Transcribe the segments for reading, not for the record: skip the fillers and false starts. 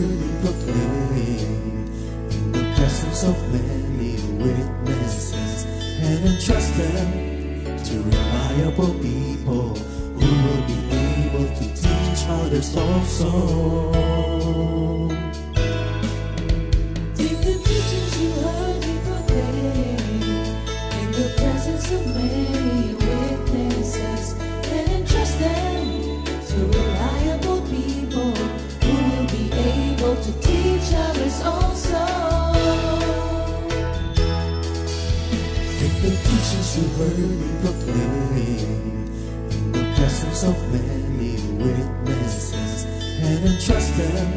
worthy proclaim in the presence of many witnesses, and entrust them to reliable people who will be able to teach others also. Take the teachings you heard me proclaim in the presence of many witnesses, and entrust them to reliable people who will be able to teach others also. Take the teachings you heard me proclaim in the presence of many witnesses, and entrust them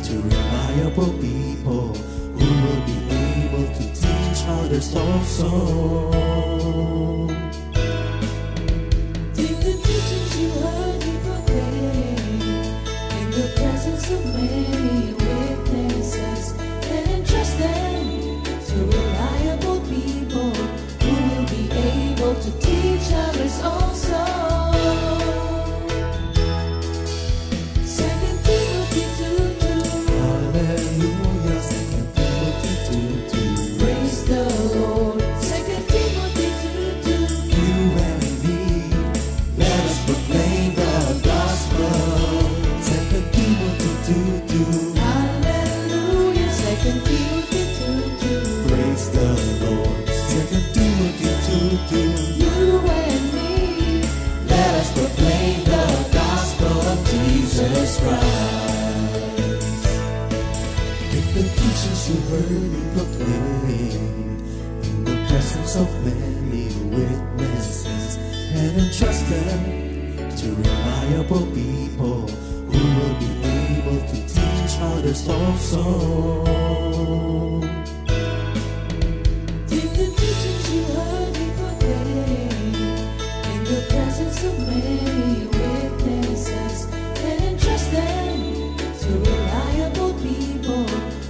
to reliable people who will be able to teach others also. Take the teachings you heard me proclaim in the presence of many witnesses, and entrust them to reliable people who will be able to teach others also. 2 Timothy 2:2. Hallelujah, 2 Timothy 2:2. Praise the Lord. 2 Timothy 2:2. You and me, let us proclaim the gospel. 2 Timothy 2:2. Hallelujah. 2 Timothy 2:2. Praise the Lord. 2 Timothy 2:2. You and me, Let us proclaim the gospel of Jesus Christ. Take the teachings you heard me proclaim in the presence of many witnesses, and entrust them to reliable people who will be able to teach others also. take the teachings you heard me proclaim in the presence of many witnesses, and entrust them to reliable people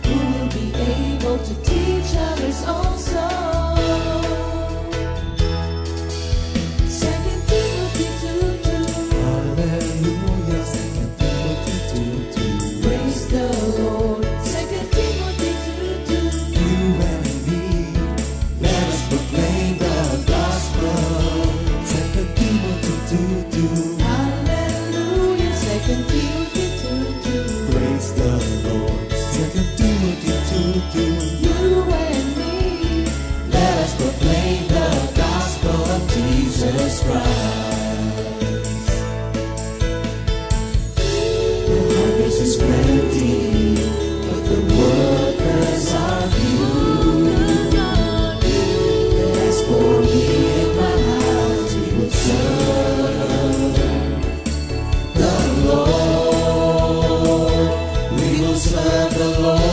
who will be able to teach others also. 2 Timothy 2:2. Hallelujah, 2 Timothy 2:2. Praise the Lord. 2 Timothy 2:2. You and me, let us proclaim the gospel. 2 Timothy 2:2. Hallelujah. 2 Timothy 2:2. Praise the Lord. 2 Timothy 2:2. You and me, Let us proclaim the gospel of Jesus Christ. The harvest is plenty, but the workers are few. As for me and my house, we will serve the Lord. We will serve the Lord.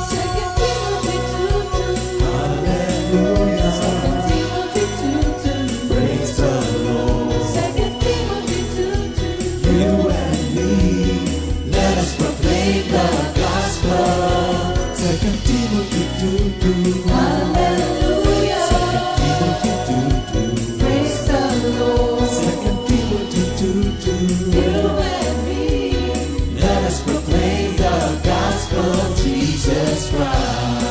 2 Timothy 2:2. Hallelujah. 2 Timothy 2:2. Praise the Lord. 2 Timothy 2:2. You and me, let us proclaim the gospel. 2 Timothy 2:2. Hallelujah. 2 Timothy 2:2. Praise the Lord. 2 Timothy 2:2. You and me, Let us proclaim the gospel of Jesus Christ.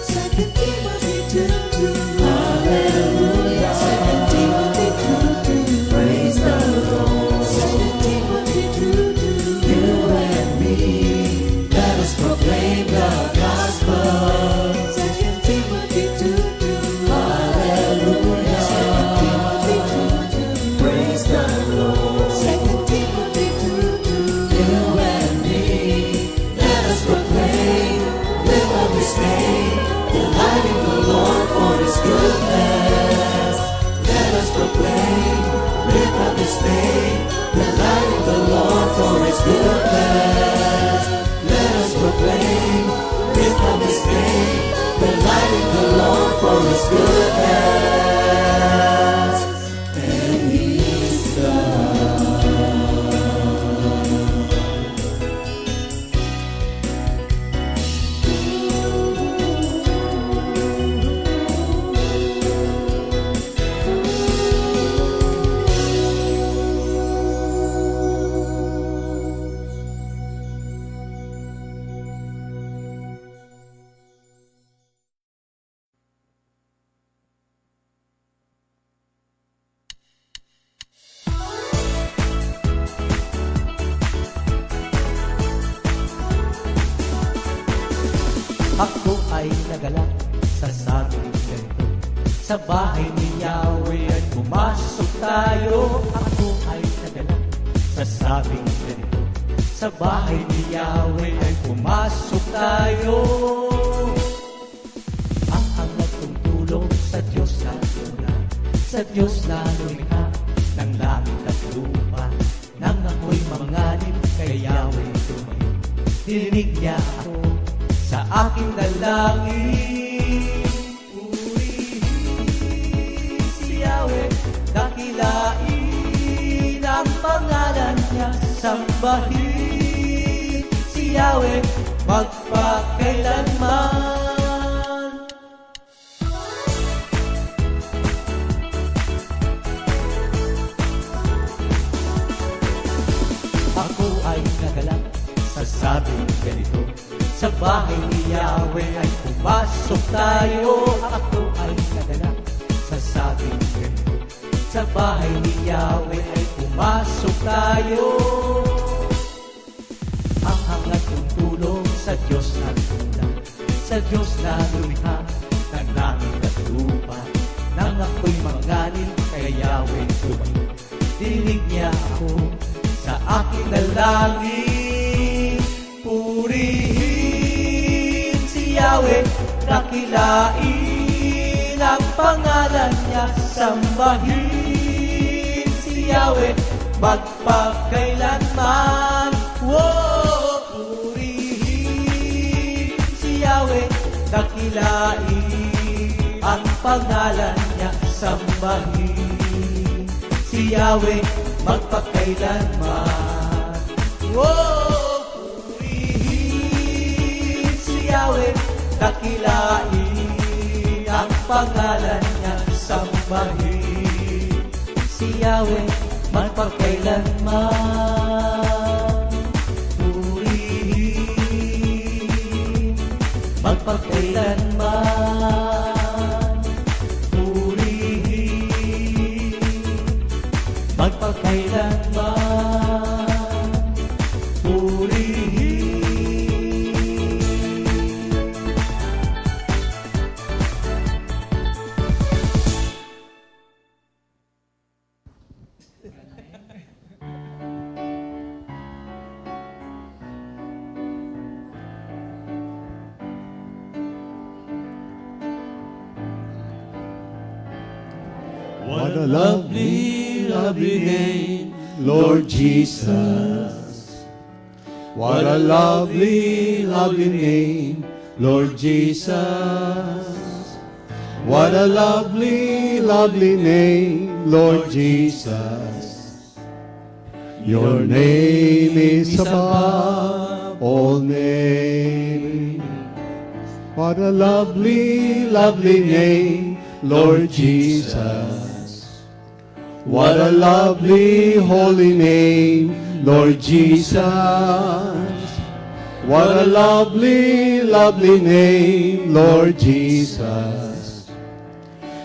2 Timothy 2:2. Hallelujah. 2 Timothy 2:2. Praise the Lord. 2 Timothy 2:2. You and me, let us proclaim the gospel. 2 Timothy 2:2. Hallelujah. 2 Timothy 2:2. Praise the Lord. 2 Timothy 2:2. You and me, let us proclaim, live up His name, delighting the Lord for His goodness. Let us proclaim, live up His name, delighting the Lord for His goodness. Let us proclaim, live up His name, delighting the Lord for His goodness. And He's God. Ako ay nagalak sa sabing ganito, sa bahay ni Yahweh ay pumasok tayo. Ako ay nagalak sa sabing ganito, sa bahay ni Yahweh ay pumasok tayo. Ang hangat kong tulong sa Diyos na luna, sa Diyos na lumikha ng langit at lupa. Nang ako'y manganib kay Yahweh tumayo, dininig niya ako sa aking dalangin. Purihin si Yahweh, dakilain ang pangalan niya, sambahin si Yahweh magpakailanman. Ako ay nagalak sa sabing ganito, sa bahay ni Yahweh ay pumasok tayo. Ako ay nagalak sa sabing ganito, sa bahay ni Yahweh ay pumasok tayo. Ang hangat kong tulong sa Diyos na luna, sa Diyos na lumikha ng langit at lupa. Nang ako'y manganib kay Yahweh tumayo, dininig niya ako sa aking dalangin. Purihin si Yahweh, dakilain ang pangalan niya, sambahin si Yahweh magpakailanman. Wow! Purihin si Yahweh, dakilain ang pangalan niya, sambahin si Yahweh magpakailanman. Wow! Purihin si Yahweh, dakilain ang pangalan niya, sambahin si Yahweh magpakailanman. Purihin magpakailanman. Purihin magpakailanman. Purihin. What a lovely, lovely name, Lord Jesus. What a lovely, lovely name, Lord Jesus. What a lovely, lovely name, Lord Jesus. Your name is above all names. What a lovely, lovely name, Lord Jesus. What a lovely, holy name, Lord Jesus. What a lovely, lovely name, Lord Jesus.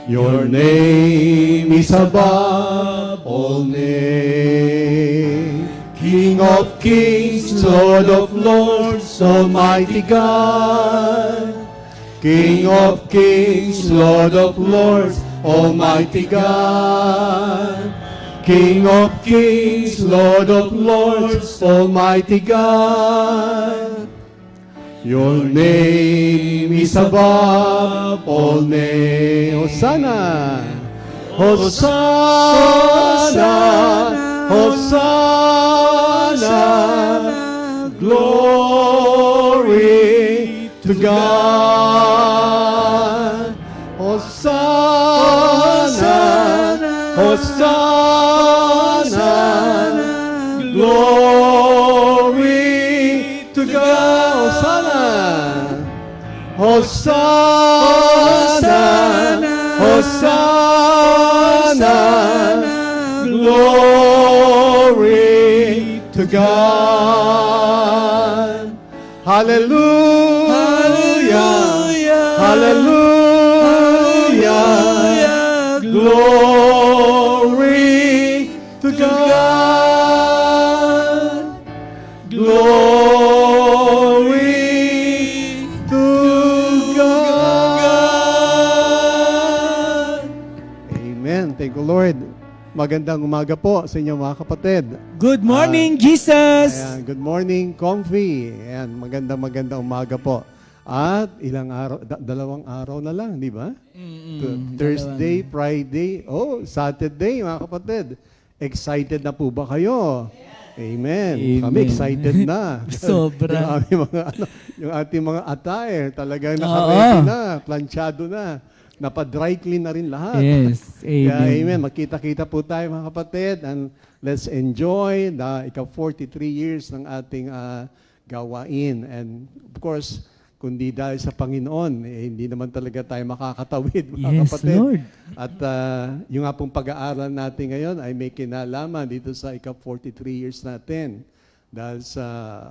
Your name is above all names. King of kings, Lord of lords, Almighty God. King of kings, Lord of lords, Almighty God. King of kings, Lord of lords, Almighty God. Your name is above all names. Hosanna! Hosanna! Hosanna! Glory to God! Hosanna! Hosanna! Glory to God! Hosanna! Hosanna! Hosanna! Glory to God! Hallelujah! Hallelujah! Glory to God! Glory to Lord. Magandang umaga po sa inyo mga kapatid. Good morning, Jesus! Ayan, good morning, Comfy. Ayan, magandang umaga po. At ilang araw, dalawang araw na lang, di ba? Thursday, Friday, Saturday, mga kapatid. Excited na po ba kayo? Amen. Kami Amen. excited na. Sobra. Yung aming yung ating mga attire, talagang naka-ready na, planchado na. Napa-dry clean na rin lahat. Yes, amen. Kaya, amen. Magkita-kita po tayo mga kapatid, and let's enjoy the 43 years ng ating gawain. And of course, kundi dahil sa Panginoon, hindi naman talaga tayo makakatawid mga Yes, kapatid. Lord. At yung nga pong pag-aaral natin ngayon ay may kinalaman dito sa 43 years natin. Dahil sa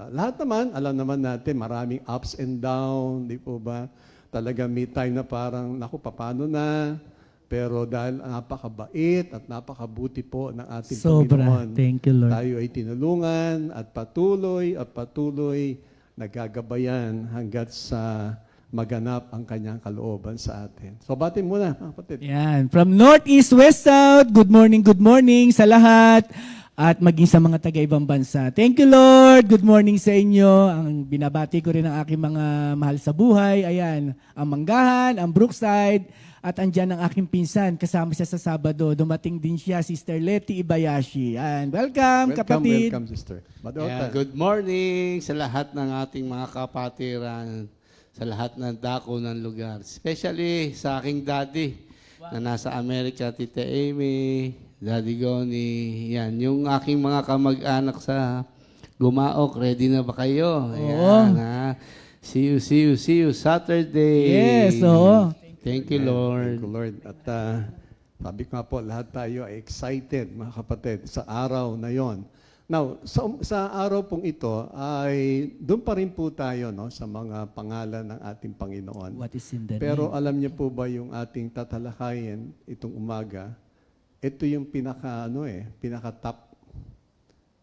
lahat naman, alam naman natin, maraming ups and down, di po ba? Talaga may time na parang, naku, paano na? Pero dahil napakabait at napakabuti po ng ating Sobra. Panginoon, Thank you, Lord. tayo ay tinulungan at patuloy nagagabayan hanggat sa maganap ang kanyang kalooban sa atin. So, batin muna, mga kapatid. Yan. From North, East, West, South, good morning sa lahat at maging sa mga taga-ibang bansa. Thank you, Lord. Good morning sa inyo. Ang binabati ko rin ang aking mga mahal sa buhay. Ayan, ang Manggahan, ang Brookside, at andyan ang aking pinsan. Kasama siya sa Sabado. Dumating din siya, Sister Letty Ibayashi. And welcome, kapatid. Welcome, sister. Yeah, good morning sa lahat ng ating mga kapatiran, sa lahat ng dako ng lugar. Especially sa aking daddy na nasa Amerika, Tita Amy, Daddy Goni. Yan, yung aking mga kamag-anak sa Gumaok, ready na ba kayo? Ayan, ha? See you Saturday. Yes, oo. Thank you, Lord. Thank you, Lord. At sabi ko nga po, lahat tayo ay excited, mga kapatid, sa araw na yon. Now, sa araw pong ito, ay doon pa rin po tayo no, sa mga pangalan ng ating Panginoon. What is in the Pero name? alam niyo po ba yung ating tatalakayin itong umaga? Ito yung pinaka-top.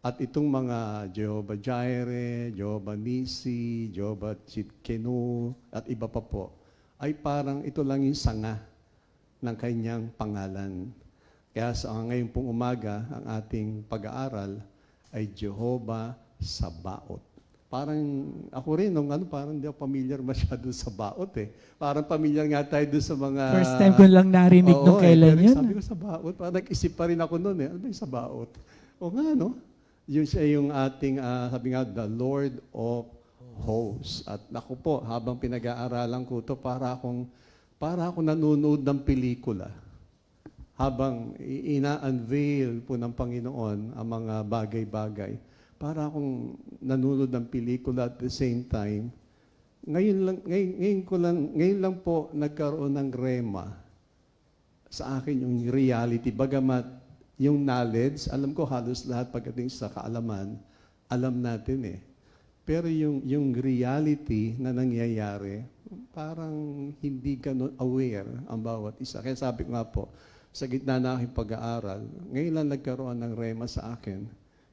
At itong mga Jehovah Jireh, Jehovah Nisi, Jehovah Tsidkenu, at iba pa po, ay parang ito lang yung sanga ng kanyang pangalan. Kaya sa ngayon pong umaga, ang ating pag-aaral ay Jehovah Sabaoth. Parang ako rin, parang hindi ako familiar masyado sa Baot eh. Parang familiar nga tayo doon sa mga... First time ko lang narinig nung kailan pero yun. Sabi ko Sabaoth, parang nag-isip pa rin ako noon eh. Ano ba yung Sabaoth? O nga, no? Yun siya yung ating, sabi nga, the Lord of Hosts. At ako po, habang pinag-aaralan ko ito, para akong nanonood ng pelikula. Habang ina-unveil po ng Panginoon ang mga bagay-bagay. Para akong nanonood ng pelikula at the same time. Ngayon lang po nagkaroon ng rema sa akin yung reality. Bagamat yung knowledge, alam ko halos lahat pagdating sa kaalaman, alam natin eh. Pero yung reality na nangyayari, parang hindi ganun aware ang bawat isa. Kaya sabi ko nga po, sa gitna na aking pag-aaral, ngayon lang nagkaroon ng rema sa akin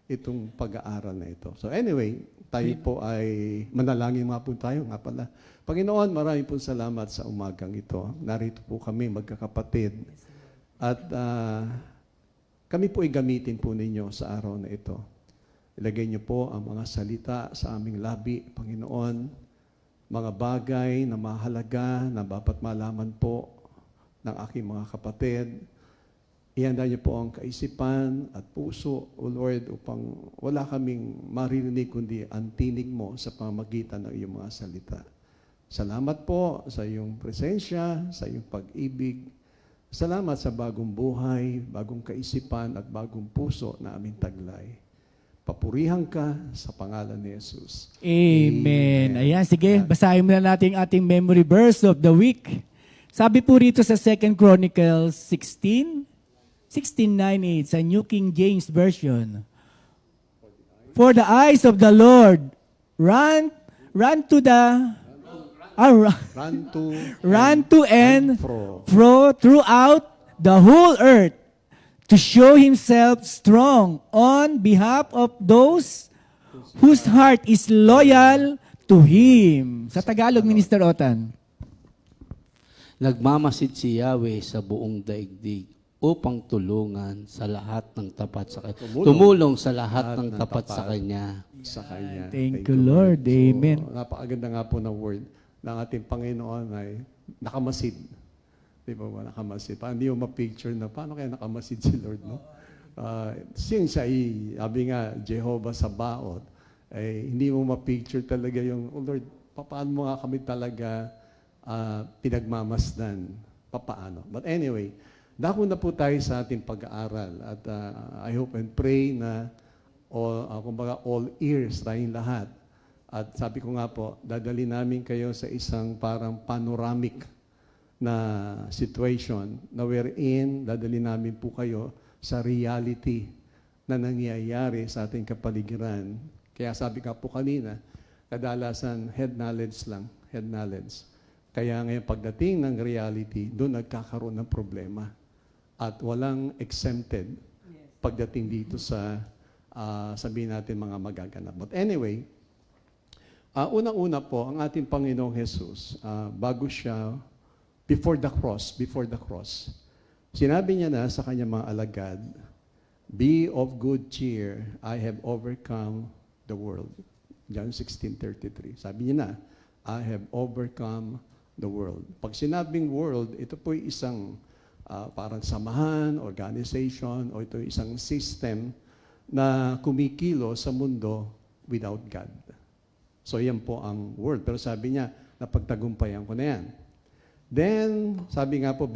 itong pag-aaral na ito. So anyway, tayo po ay manalangin nga po tayo nga pala. Panginoon, maraming po salamat sa umagang ito. Narito po kami magkakapatid. At kami po ay gamitin po ninyo sa araw na ito. Ilagay niyo po ang mga salita sa aming labi, Panginoon. Mga bagay na mahalaga na dapat malaman po ng aking mga kapatid. Ihanda niyo po ang kaisipan at puso, O Lord, upang wala kaming maririnig kundi ang tinig mo sa pamamagitan ng iyong mga salita. Salamat po sa iyong presensya, sa iyong pag-ibig. Salamat sa bagong buhay, bagong kaisipan at bagong puso na aming taglay. Papurihan ka sa pangalan ni Jesus. Amen. Ayan, sige, basahin muna natin ating memory verse of the week. Sabi po rito sa 2 Chronicles 16:9-8 sa New King James Version. For the eyes of the Lord run to and fro throughout the whole earth to show himself strong on behalf of those whose heart is loyal to him. Sa Tagalog, Minister Otan. Nagmamasid si Yahweh sa buong daigdig upang tulungan sa lahat ng tapat sa Kanya. Tumulong. Tumulong sa lahat ng tapat sa Kanya. Sa Kanya. Thank you, Lord. Amen. So, napakaganda nga po na word ng ating Panginoon ay nakamasid. Di ba ba? Nakamasid. Paano hindi mo ma-picture na paano kaya nakamasid si Lord, no? Siya ay, sabi nga, Jehovah Sabaoth, ay hindi mo ma-picture talaga yung, oh Lord, paano mo nga kami talaga pinagmamasdan? Paano? But anyway, dako na po tayo sa ating pag-aaral at I hope and pray na kumbaga all ears tayong lahat. At sabi ko nga po, dadali namin kayo sa isang parang panoramic na situation na wherein dadali namin po kayo sa reality na nangyayari sa ating kapaligiran. Kaya sabi ka po kanina, kadalasan head knowledge lang, head knowledge. Kaya ngayon pagdating ng reality, doon nagkakaroon ng problema. At walang exempted pagdating dito sa sabihin natin mga magaganap. But anyway, unang-una po, ang ating Panginoong Jesus, bago siya, before the cross, sinabi niya na sa kanyang mga alagad, "Be of good cheer, I have overcome the world." John 16:33. Sabi niya na, I have overcome the world. Pag sinabing world, ito po isang parang samahan, organization, o ito isang system na kumikilo sa mundo without God. So yan po ang world. Pero sabi niya, napagtagumpayan ko na yan. Then, sabi nga po,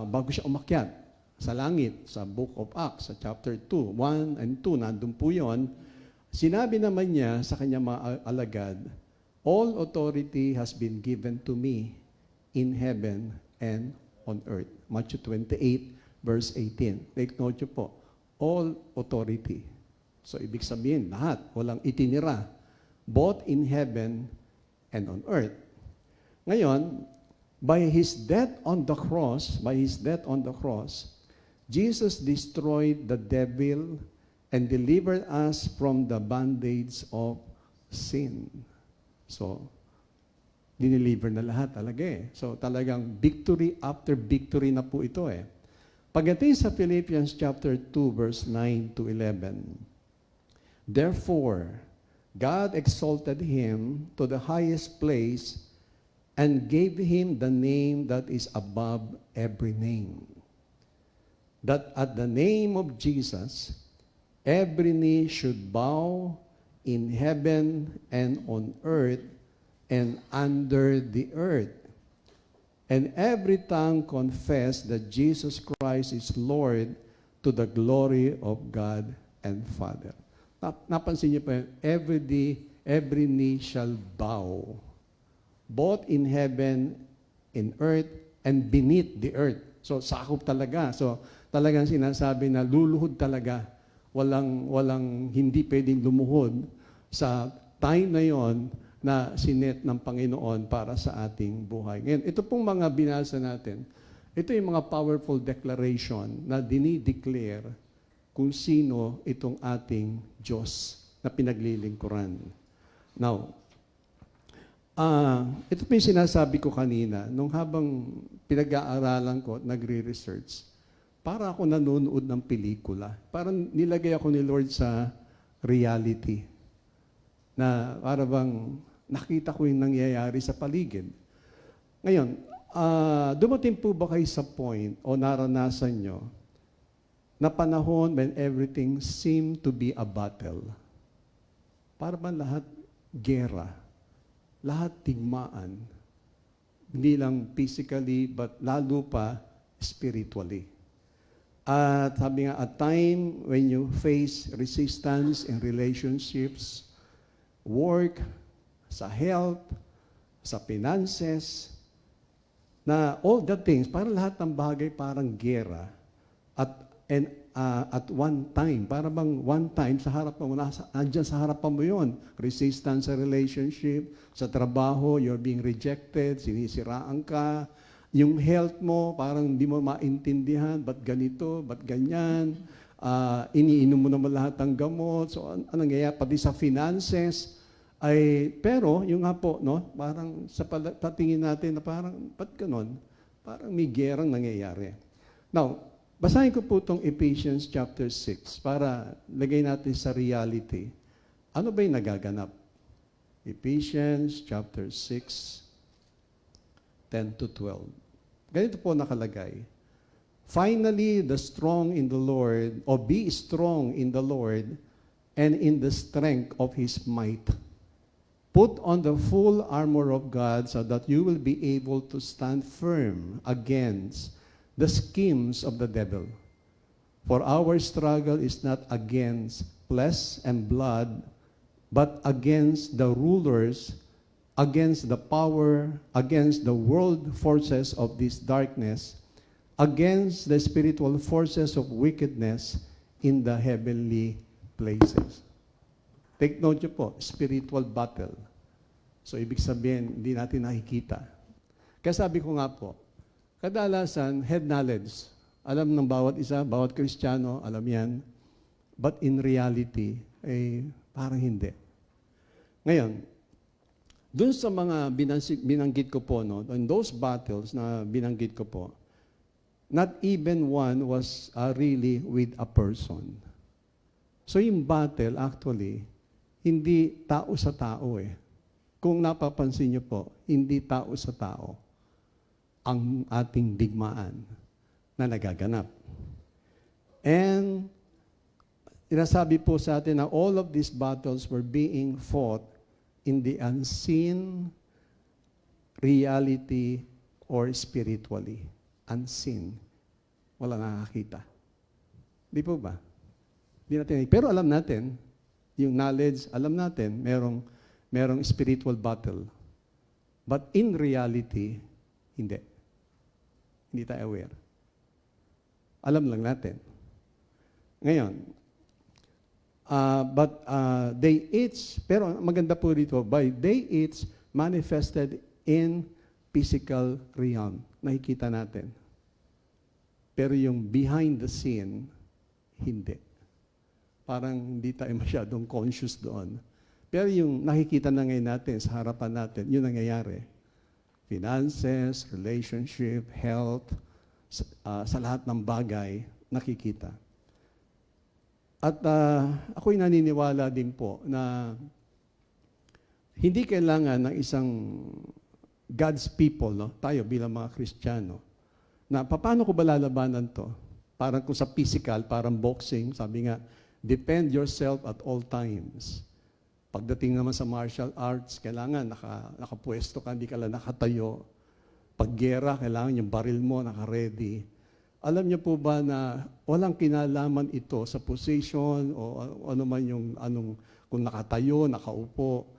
bago siya umakyat sa langit, sa Book of Acts, sa chapter 2, 1 and 2, nandun po yun, sinabi naman niya sa kanyang mga alagad, "All authority has been given to me in heaven and on earth." Matthew 28, verse 18. Take note nyo po, all authority. So, ibig sabihin, lahat, walang itinira, both in heaven and on earth. Ngayon, by His death on the cross, Jesus destroyed the devil and delivered us from the bondage of sin. So, dineliver na lahat talaga eh. So, talagang victory after victory na po ito eh. Pagdating sa Philippians chapter 2, verse 9 to 11, "Therefore, God exalted Him to the highest place and gave Him the name that is above every name, that at the name of Jesus, every knee should bow in heaven and on earth and under the earth, and every tongue confess that Jesus Christ is Lord to the glory of God and Father." Napansin niyo pa yun, every knee shall bow, both in heaven, in earth, and beneath the earth. So, sakop talaga. So, talagang sinasabi na luluhod talaga. Walang hindi pwedeng lumuhod sa time na yon na sinet ng Panginoon para sa ating buhay. Ngayon, ito pong mga binasa natin, ito yung mga powerful declaration na dinideclare kung sino itong ating Diyos na pinaglilingkuran. Now, ito po yung sinasabi ko kanina, nung habang pinag-aaralan ko at nagre-research, para ako nanonood ng pelikula. Parang nilagay ako ni Lord sa reality. Na para bang nakita ko yung nangyayari sa paligid. Ngayon, dumating po ba kayo sa point o naranasan nyo na panahon when everything seemed to be a battle? Para bang lahat gera, lahat tigmaan, hindi lang physically but lalo pa spiritually. At sabi nga, a time when you face resistance in relationships, work, sa health, sa finances, na all the things, parang lahat ng bagay parang gera. At one time, para bang one time, sa harapan mo, andyan sa harapan mo yun. Resistance sa relationship, sa trabaho, you're being rejected, sinisiraan ka. Yung health mo, parang hindi mo maintindihan, ba't ganito, ba't ganyan. Iniinom mo naman lahat ng gamot. So, anong nangyayari? Pati sa finances, pero yung nga po, no, parang sa patingin natin na parang, ba't ganon? Parang may gerang nangyayari. Now, basahin ko po itong Ephesians chapter 6 para lagay natin sa reality. Ano ba yung nagaganap? Ephesians chapter 6, 10 to 12. Ganito po nakalagay. Finally, the strong in the Lord, or be strong in the Lord and in the strength of His might. Put on the full armor of God so that you will be able to stand firm against the schemes of the devil. For our struggle is not against flesh and blood, but against the rulers, against the power, against the world forces of this darkness, against the spiritual forces of wickedness in the heavenly places. Take note nyo po, spiritual battle. So, ibig sabihin, hindi natin nakikita. Kaya sabi ko nga po, kadalasan, head knowledge. Alam ng bawat isa, bawat Kristiyano, alam yan. But in reality, parang hindi. Ngayon, dun sa mga binanggit ko po, no, in those battles na binanggit ko po, not even one was really with a person. So yung battle, actually, hindi tao sa tao eh. Kung napapansin niyo po, hindi tao sa tao ang ating digmaan na nagaganap. And sinasabi po sa atin na all of these battles were being fought in the unseen reality or spiritually. Unseen. Wala nakakita. Di po ba? Di natin, pero alam natin, yung knowledge, alam natin, merong spiritual battle. But in reality, hindi. Hindi tayo aware. Alam lang natin. Ngayon, they each, pero maganda po dito, by they each manifested in physical realm. Nakikita natin. Pero yung behind the scene, hindi. Parang hindi tayo masyadong conscious doon. Pero yung nakikita na ngayon natin, sa harapan natin, yun nangyayari. Finances, relationship, health, sa lahat ng bagay, nakikita. At ako'y naniniwala din po na hindi kailangan ng isang God's people, no? Tayo bilang mga Kristiyano, na paano ko ba lalabanan to? Parang kung sa physical, parang boxing, sabi nga, defend yourself at all times. Pagdating naman sa martial arts, kailangan nakapwesto ka, hindi ka lang nakatayo. Pag gera, kailangan yung baril mo naka-ready. Alam niyo po ba na walang kinalaman ito sa position o ano man yung kung nakatayo, nakaupo.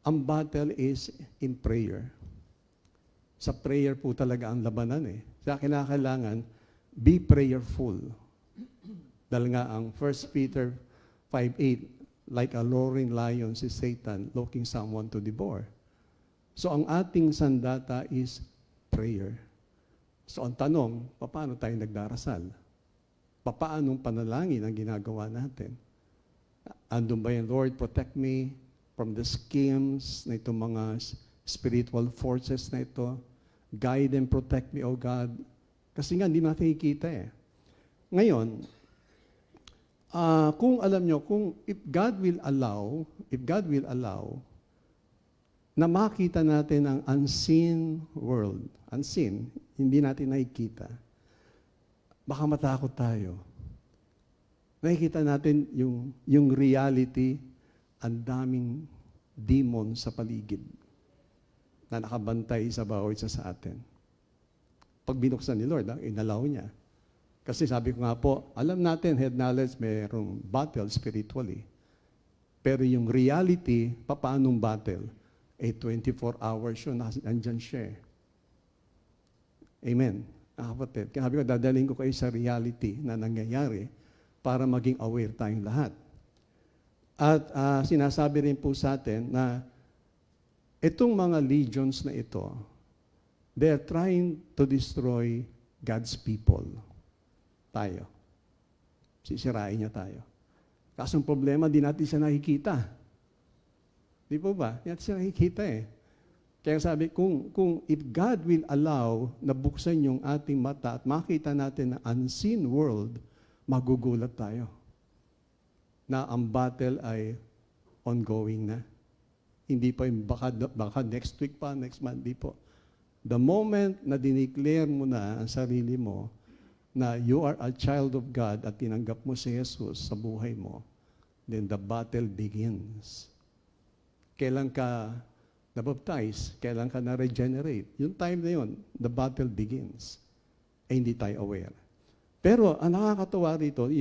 Ang battle is in prayer. Sa prayer po talaga ang labanan eh. Kaya kinakailangan, be prayerful. Dahil nga ang 1 Peter 5:8, like a roaring lion si Satan looking someone to devour. So ang ating sandata is prayer. So ang tanong, paano tayo nagdarasal? Paanong panalangin ang ginagawa natin? Andun ba yung Lord, protect me from the schemes na itong mga spiritual forces na ito? Guide and protect me, O God. Kasi nga, hindi natin ikita eh. Ngayon, kung alam nyo, if God will allow, na makita natin ang unseen world, unseen, hindi natin nakikita, baka matakot tayo. Nakikita natin yung reality, ang daming demon sa paligid na nakabantay sa bawat isa sa atin. Pag binuksan ni Lord, inalaw niya. Kasi sabi ko nga po, alam natin, head knowledge, mayroong battle spiritually. Pero yung reality, paanong battle? 24 hours yun, nandyan siya eh. Amen. Kapatid, kaya sabi ko, dadalhin ko kayo sa reality na nangyayari para maging aware tayong lahat. At sinasabi rin po sa atin na itong mga legions na ito, they're trying to destroy God's people. Tayo. Sisirain niya tayo. Kaso ang problema, di natin siya nakikita. Di po ba? Di natin siya nakikita eh. Kaya sabi, kung if God will allow na buksan yung ating mata at makita natin ang unseen world, magugulat tayo na ang battle ay ongoing na. Hindi pa yung baka next week pa, next month, di po. The moment na dineclare mo na ang sarili mo na you are a child of God at tinanggap mo si Jesus sa buhay mo, then the battle begins. Kailan ka na-baptize, kailan ka na-regenerate. Yung time na yun, the battle begins. Eh, hindi tayo aware. Pero ang nakakatawa rito,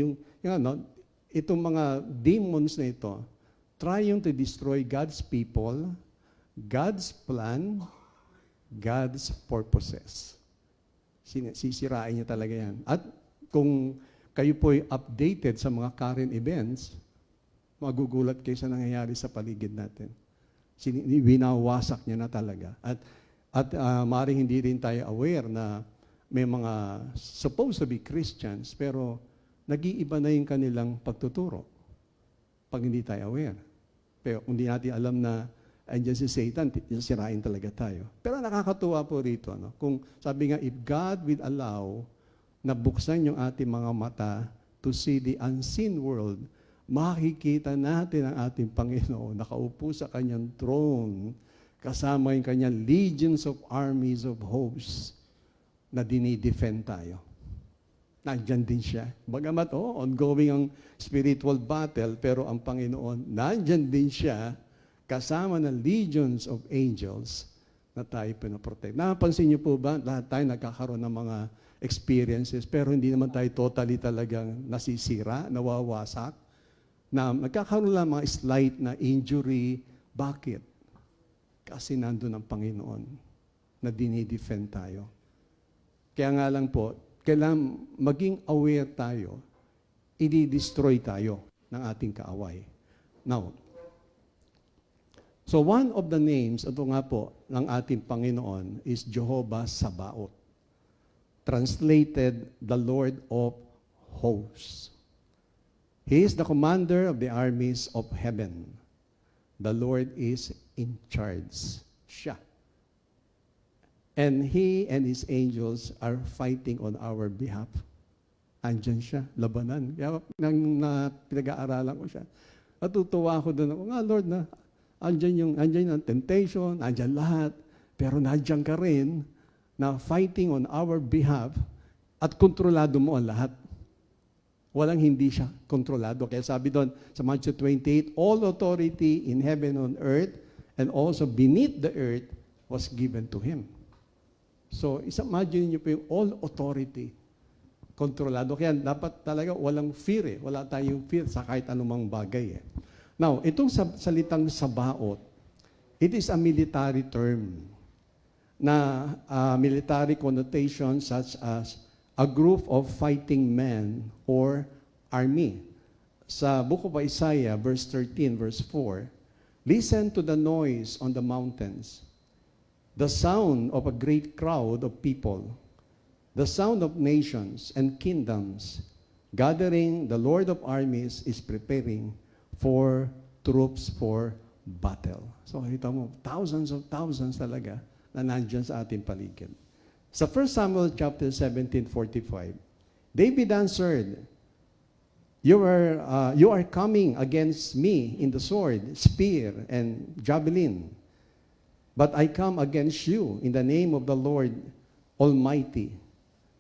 itong mga demons na ito, trying to destroy God's people, God's plan, God's purposes. Sisirain niya talaga yan. At kung kayo po'y updated sa mga current events, magugulat kayo sa nangyayari sa paligid natin. Winawasak niya na talaga. At maaaring hindi rin tayo aware na may mga supposed to be Christians, pero nag-iiba na yung kanilang pagtuturo pag hindi tayo aware. Pero kung hindi natin alam na andyan si Satan, sirain talaga tayo. Pero nakakatuwa po rito, no? Kung sabi nga, if God will allow na buksan yung ating mga mata to see the unseen world, makikita natin ang ating Panginoon nakaupo sa kanyang throne, kasama yung kanyang legions of armies of hosts na dinidefend tayo. Nandyan din siya. Bagamat, ongoing ang spiritual battle, pero ang Panginoon, nandyan din siya, kasama ng legions of angels na tayo pinoprotect. Napansin niyo po ba, lahat tayo nagkakaroon ng mga experiences, pero hindi naman tayo totally talagang nasisira, nawawasak, na nagkakaroon lang mga slight na injury. Bakit? Kasi nandun ang Panginoon na dinidefend tayo. Kaya nga lang po, kailangan maging aware tayo, i-destroy tayo ng ating kaaway. Now, so one of the names, ito nga po, ng ating Panginoon is Jehovah Sabaoth. Translated, the Lord of Hosts. He is the commander of the armies of heaven. The Lord is in charge. Siya. And He and His angels are fighting on our behalf. Andyan siya, labanan. Kaya nang pinag-aaralan ko siya, natutuwa ako doon. Nga Lord, na andyan yung temptation, andyan lahat, pero nandyan ka rin na fighting on our behalf at kontrolado mo ang lahat. Walang hindi siya kontrolado. Kaya sabi doon sa Matthew 28, all authority in heaven and on earth and also beneath the earth was given to Him. So, imagine niyo po yung all authority, kontrolado. Kaya dapat talaga walang fear Wala tayong fear sa kahit anumang bagay Now, itong salitang Sabaoth, it is a military term na military connotation such as a group of fighting men or army. Sa Book of Isaiah, verse 13, verse 4, listen to the noise on the mountains, the sound of a great crowd of people, the sound of nations and kingdoms, gathering, the Lord of armies is preparing for troops for battle. So, kita mo, thousands of thousands talaga na nandyan sa ating paligid. Sa 1 Samuel chapter 17:45, David answered, You are coming against me in the sword, spear, and javelin. But I come against you in the name of the Lord Almighty,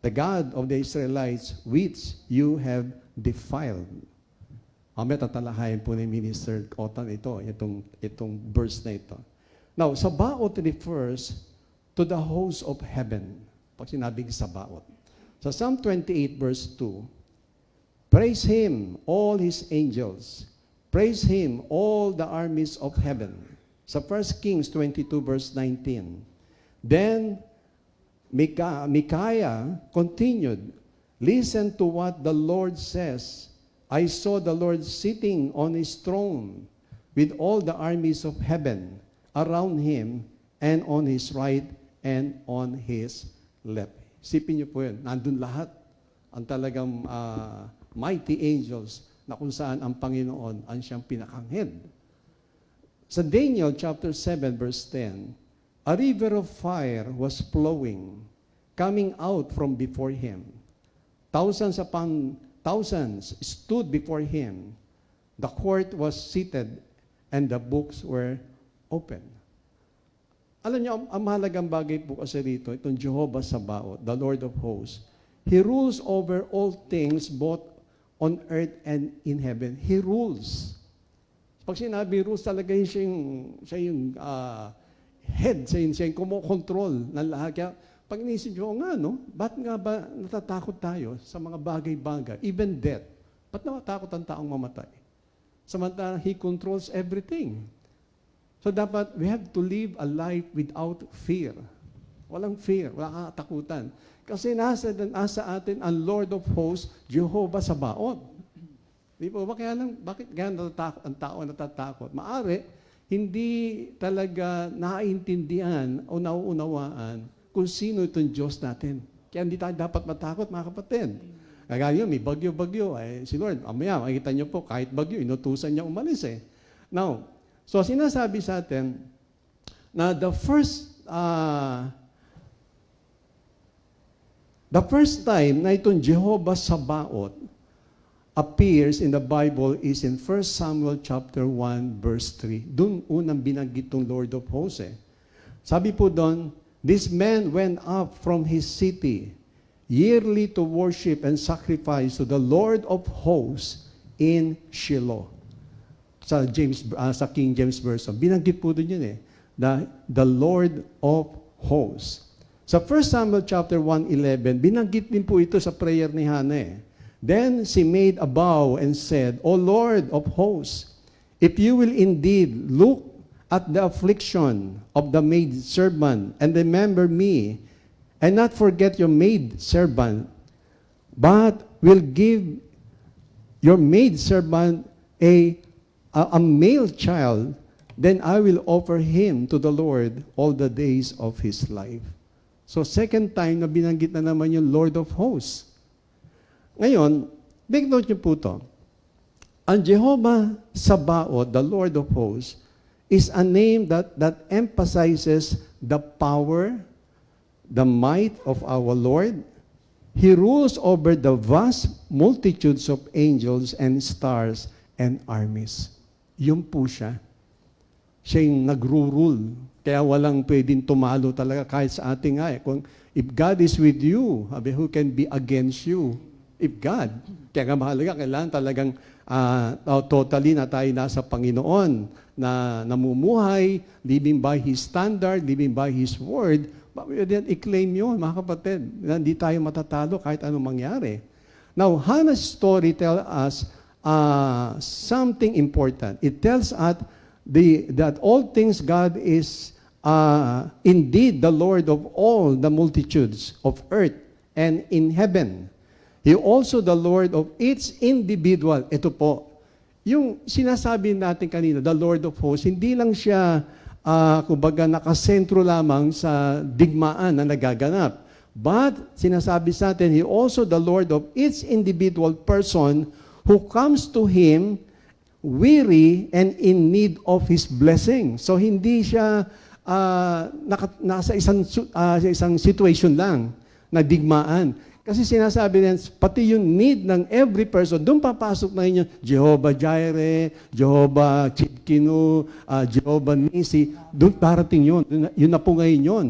the God of the Israelites, which you have defiled. Mamaya tatalahayin po ni Minister Otan itong verse na ito. Now, Sabaoth refers to the host of heaven. Pag sinabing Sabaoth. Sa Psalm 28 verse 2, praise Him, all His angels. Praise Him, all the armies of heaven. Sa 1 Kings 22 verse 19, then Micaiah continued, listen to what the Lord says. I saw the Lord sitting on His throne with all the armies of heaven around Him and on His right and on His left. Isipin niyo po yun, nandun lahat ang talagang mighty angels na kung saan ang Panginoon ang siyang pinakanghid. Sa Daniel chapter 7 verse 10, A river of fire was flowing, coming out from before him. Thousands upon thousands stood before him. The court was seated, and the books were open. Alam niyo, ang mahalagang bagay po kasi rito, itong Jehovah Sabaoth, the Lord of hosts, He rules over all things both on earth and in heaven. He rules. Pag sinabi rules, talaga siya yung head, siya yung kumokontrol ng lahat. Kaya pag inisip nyo, nga no, ba't nga ba natatakot tayo sa mga bagay-bagay, even death? Ba't natatakot ang taong mamatay? Samantalang He controls everything. So dapat, we have to live a life without fear. Walang fear, wala katakutan. Kasi nasa atin ang Lord of hosts, Jehovah Sabaoth. Di po ba? Bakit kaya ang tao natatakot? Maari, hindi talaga naiintindihan o nauunawaan kung sino itong Diyos natin. Kaya hindi tayo dapat matakot, mga kapatid. Kagaya yun, may bagyo-bagyo. Si Lord, amaya, makikita niyo po, kahit bagyo, inutusan niya umalis eh. Now, so sinasabi sa atin na the first time na itong Jehovah Sabaoth appears in the Bible is in 1 Samuel chapter 1 verse 3. Doon unang binanggit tong Lord of Hosts eh. Sabi po doon, this man went up from his city yearly to worship and sacrifice to the Lord of Hosts in Shiloh. Sa King James Version, binanggit po doon yun eh. The Lord of Hosts. Sa 1 Samuel chapter 1:11, binanggit din po ito sa prayer ni Hannah eh. Then she made a vow and said, O Lord of hosts, if you will indeed look at the affliction of the maidservant and remember me, and not forget your maidservant, but will give your maidservant a male child, then I will offer him to the Lord all the days of his life. So second time na binanggit na naman yung Lord of hosts. Ngayon, big note niyo po ito. Ang Jehovah Sabaoth, the Lord of hosts, is a name that emphasizes the power, the might of our Lord. He rules over the vast multitudes of angels and stars and armies. Yun po siya. Siya yung nagro-rule. Kaya walang pwedeng tumalo talaga kahit sa ating nga. If God is with you, who can be against you? If God. Kaya nga mahalaga, kailangan talagang totally na tayo nasa Panginoon, na namumuhay, living by His standard, living by His word. I-claim yun, mga kapatid. Hindi tayo matatalo kahit anong mangyari. Now, Hannah's story tells us something important. It tells us that all things God is indeed the Lord of all the multitudes of earth and in heaven. He also the Lord of each individual. Ito po, yung sinasabi natin kanina, the Lord of hosts, hindi lang siya, kumbaga, nakasentro lamang sa digmaan na nagaganap. But, sinasabi sa atin, He also the Lord of each individual person who comes to Him weary and in need of His blessing. So, hindi siya nasa isang situation lang na digmaan. Kasi sinasabi niyan, pati yung need ng every person, doon papasok na yun yung Jehovah Jireh, Jehovah Chidkinu, Jehovah Nisi, doon parating yun. Yun na po ngayon yun.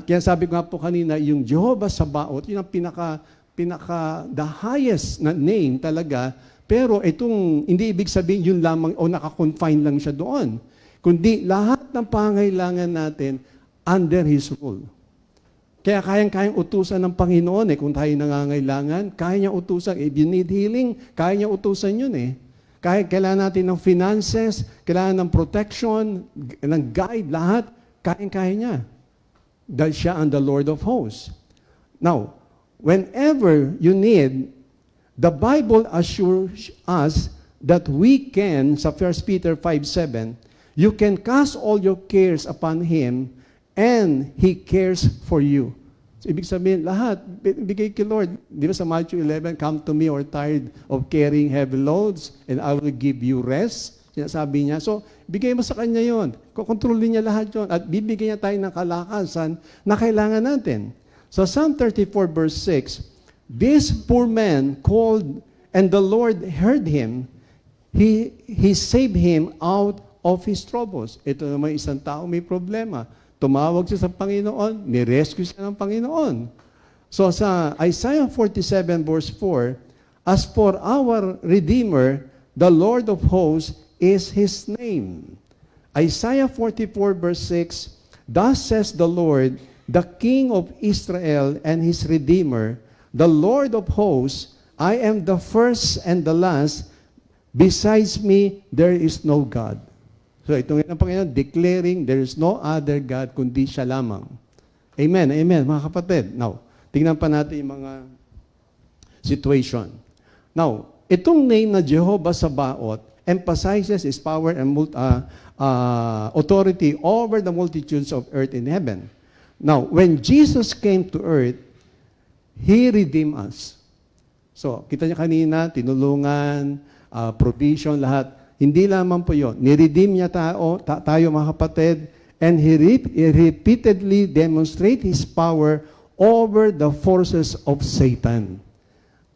Kaya sabi ko nga po kanina, yung Jehovah Sabaoth, yun ang the highest na name talaga, pero itong, hindi ibig sabihin yun lamang, o nakakonfine lang siya doon. Kundi lahat ng pangailangan natin under His rule. Kaya kayang-kayang utusan ng Panginoon kung tayo nangangailangan, kaya niya utusan. If you need healing, kaya niya utusan yun Kailangan natin ng finances, kailangan ng protection, ng guide, lahat, kayang-kaya niya. Dahil siya ang the Lord of hosts. Now, whenever you need, the Bible assures us that we can, sa 1 Peter 5:7, you can cast all your cares upon Him and He cares for you. So, ibig sabihin, lahat, bigay kay Lord. Di ba sa Matthew 11, come to me or tired of carrying heavy loads, and I will give you rest. Sinasabi niya. So, bigay mo sa Kanya yon. Kukontrolin niya lahat yon. At bibigyan niya tayo ng kalakasan na kailangan natin. So, Psalm 34 verse 6, this poor man called, and the Lord heard him. He saved him out of his troubles. Ito naman isang tao may problema. Tumawag siya sa Panginoon, nirescue siya ng Panginoon. So sa Isaiah 47 verse 4, as for our Redeemer, the Lord of hosts is His name. Isaiah 44 verse 6, thus says the Lord, the King of Israel and His Redeemer, the Lord of hosts, I am the first and the last, besides me, there is no God. So itong ng Panginoon, declaring there is no other God kundi siya lamang. Amen, amen, mga kapatid. Now, tingnan pa natin yung mga situation. Now, itong name na Jehovah Sabaoth emphasizes His power and authority over the multitudes of earth and heaven. Now, when Jesus came to earth, He redeemed us. So, kita niya kanina, tinulungan, provision, lahat. Hindi lamang po yun. Niredeem niya tayo mga kapatid, and He repeatedly demonstrate His power over the forces of Satan.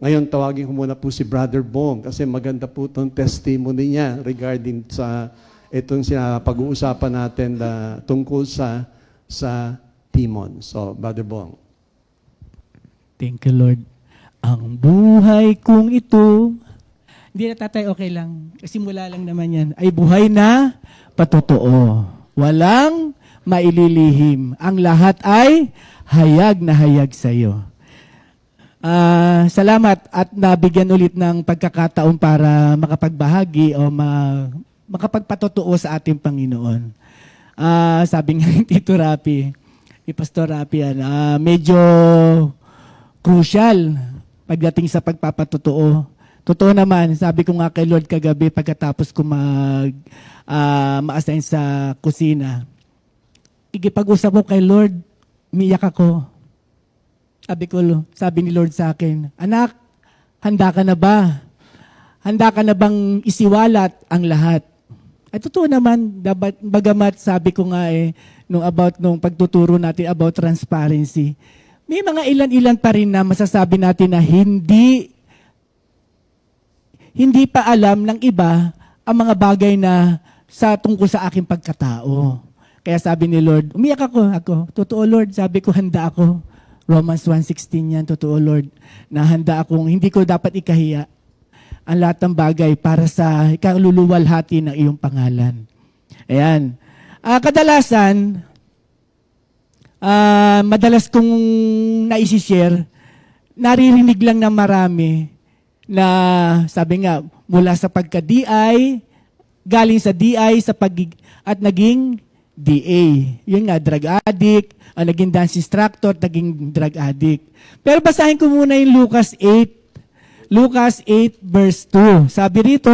Ngayon, tawagin ko muna po si Brother Bong kasi maganda po itong testimony niya regarding sa itong pag-uusapan natin tungkol sa demon. So, Brother Bong. Thank you, Lord. Ang buhay kong ito, hindi na tatay, okay lang. Simula lang naman yan. Ay buhay na patotoo. Walang maililihim. Ang lahat ay hayag na hayag sa iyo. Salamat at nabigyan ulit ng pagkakataon para makapagbahagi o makapagpatotoo sa ating Panginoon. Sabi nga ni Tito Rapi, ni Pastor Rapi, medyo crucial pagdating sa pagpapatotoo. Totoo naman, sabi ko nga kay Lord kagabi pagkatapos ko ma-assign sa kusina. Ikipag-usap ko kay Lord, umiyak ako. Sabi ni Lord sa akin, anak, handa ka na ba? Handa ka na bang isiwalat ang lahat? Ay totoo naman, bagamat sabi ko nga nung pagtuturo natin about transparency, may mga ilan-ilan pa rin na masasabi natin na hindi pa alam ng iba ang mga bagay na tungkol sa aking pagkatao. Kaya sabi ni Lord, umiyak ako. Totoo Lord, sabi ko handa ako. Romans 1:16 yan, totoo Lord, na handa akong hindi ko dapat ikahiya ang lahat ng bagay para sa ikaluluwalhati ng iyong pangalan. Ayan. Kadalasan, madalas kong naisishare, naririnig lang ng marami na sabi nga, mula sa pagka-DI, galing sa DI at naging DA. Yun nga, drug addict, naging dance instructor, naging drug addict. Pero basahin ko muna yung Lucas 8. Lucas 8 verse 2. Sabi rito,